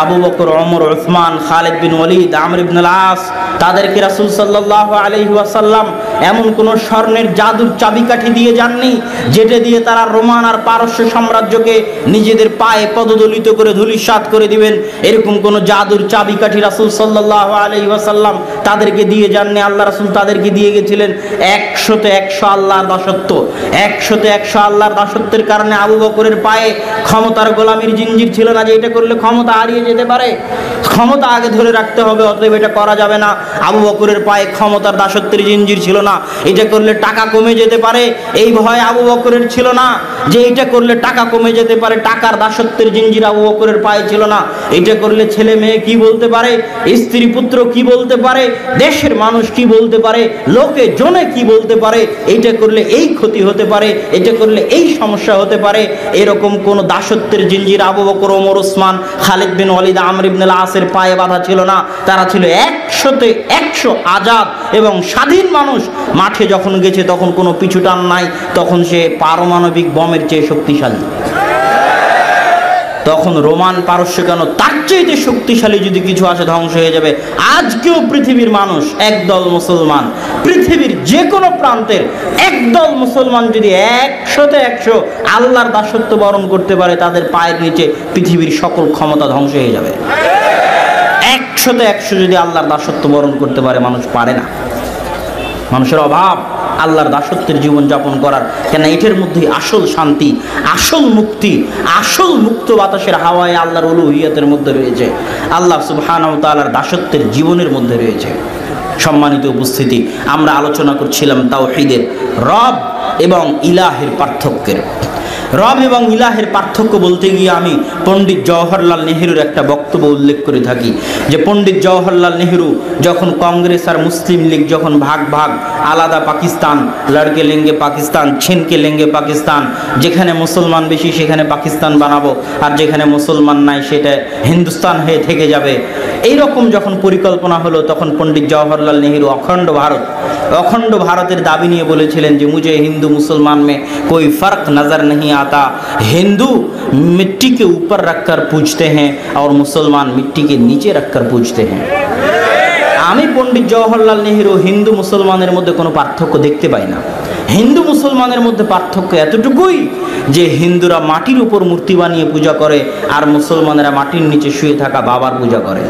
আবু বকর, ওমর, উসমান, খালিদ বিন ওয়ালিদ, আমর ইবনে আল-আস, তাদেরকে রাসূল সাল্লাল্লাহু আলাইহি ওয়াসাল্লাম এমন কোন স্বর্ণের জাদুর চাবিকাঠি দিয়ে যাননি যেটা দিয়ে তারা রোমান আর পারস্য সাম্রাজ্যকে নিজেদের পায়ে পদদলিত করে ধূলিসাৎ করে দিবেন। এরকম কোন জাদুর চাবিকাঠি রাসূল সাল্লাল্লাহু আলাইহি ওয়াসাল্লাম তাদেরকে দিয়ে যাননি। আল্লাহ রাসূল তাদেরকে দিয়ে গেছিলেন 100-তে 100 আল্লাহর দাসত্ব। 100-তে 100 আল্লাহর দাসত্বের কারণে আবু বকরের পায়ে ক্ষমতার গোলামির জিঞ্জির ছিল না যে এটা করলে ক্ষমতা হারিয়ে যেতে পারে, ক্ষমতা আগে ধরে রাখতে হবে, অতএব এটা করা যাবে না। আবু বকরের পায়ে ক্ষমতার দাসত্বের জিঞ্জির ছিল না, এটা করলে টাকা কমে যেতে পারে এই ভয় আবু বকরের ছিল না, যে এটা করলে টাকা কমে যেতে পারে, টাকার দাসত্বের জিঞ্জির আবু বকরের পায়ে ছিল না। এটা করলে ছেলে মেয়ে কি বলতে পারে, স্ত্রী পুত্র কি বলতে পারে, দেশের মানুষ কি বলতে পারে, লোকে জনে কি বলতে পারে, এটা করলে এই ক্ষতি হতে পারে, এটা করলে এই সমস্যা হতে পারে, এরকম কোন দাসত্বের জিঞ্জির আবু বকর, ওমর, উসমান, খালিদ বিন ওয়ালিদ, আমর ইবনে আল-আসের পায়ে বাঁধা ছিল না। তারা ছিল 100-তে 100 আজাদ এবং স্বাধীন মানুষ। মাঠে যখন গেছে তখন কোনো পিছুটান নাই, তখন সে পারমাণবিক বমের চেয়ে শক্তিশালী। তখন রোমান পারস্য কেন, তার চাইতে শক্তিশালী যদি কিছু আসে ধ্বংস হয়ে যাবে। আজকেও পৃথিবীর মানুষ একদল মুসলমান, পৃথিবীর যে কোনো প্রান্তের একদল মুসলমান যদি 100-তে 100 আল্লাহর দাসত্ব বরণ করতে পারে, তাদের পায়ের নিচে পৃথিবীর সকল ক্ষমতা ধ্বংস হয়ে যাবে। 100-তে 100 যদি আল্লাহর দাসত্ব বরণ করতে পারে, মানুষ পারে না। মানুষের অভাব আল্লাহর দাসত্বের জীবন যাপন করার, কেন এটার মধ্যে আসল শান্তি, আসল মুক্তি, আসল মুক্ত বাতাসের হাওয়ায় আল্লাহর উলুহিয়াতের মধ্যে রয়েছে, আল্লাহ সুবহানাহু ওয়া তাআলার দাসত্বের জীবনের মধ্যে রয়েছে। সম্মানিত উপস্থিতি, আমরা আলোচনা করছিলাম তাওহীদের, রব এবং ইলাহের পার্থক্যের। রব এবং ইলাহের পার্থক্য বলতে গিয়ে আমি পণ্ডিত জওহরলাল নেহরুর একটা বক্তব্য উল্লেখ করে থাকি, যে পণ্ডিত জওহরলাল নেহরু যখন কংগ্রেস আর মুসলিম লীগ যখন ভাগ ভাগ, আলাদা পাকিস্তান, লড়কে লেঙ্গে পাকিস্তান, ছিনকে লেঙ্গে পাকিস্তান, যেখানে মুসলমান বেশি সেখানে পাকিস্তান বানাবো, আর যেখানে মুসলমান নাই সেটা হিন্দুস্তান হয়ে থেকে যাবে, এইরকম যখন পরিকল্পনা হলো, তখন পণ্ডিত জওহরলাল নেহরু অখণ্ড ভারতের দাবি নিয়ে বলেছিলেন যে মুঝে হিন্দু মুসলমান में कोई फर्क नजर नहीं आता, हिंदू मिट्टी के ऊपर रखकर पूजते हैं और मुसलमान मिट्टी के नीचे रखकर पूजते हैं। আমি পণ্ডিত জওহরলাল নেহরু হিন্দু মুসলমানের মধ্যে কোনো পার্থক্য দেখতে পাই না। হিন্দু মুসলমানের মধ্যে পার্থক্য এতটুকুই যে হিন্দুরা মাটির উপর মূর্তি বানিয়ে পূজা করে আর মুসলমানেরা মাটির নিচে শুয়ে থাকা বাবার পূজা করে,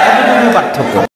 এতটুকু পার্থক্য।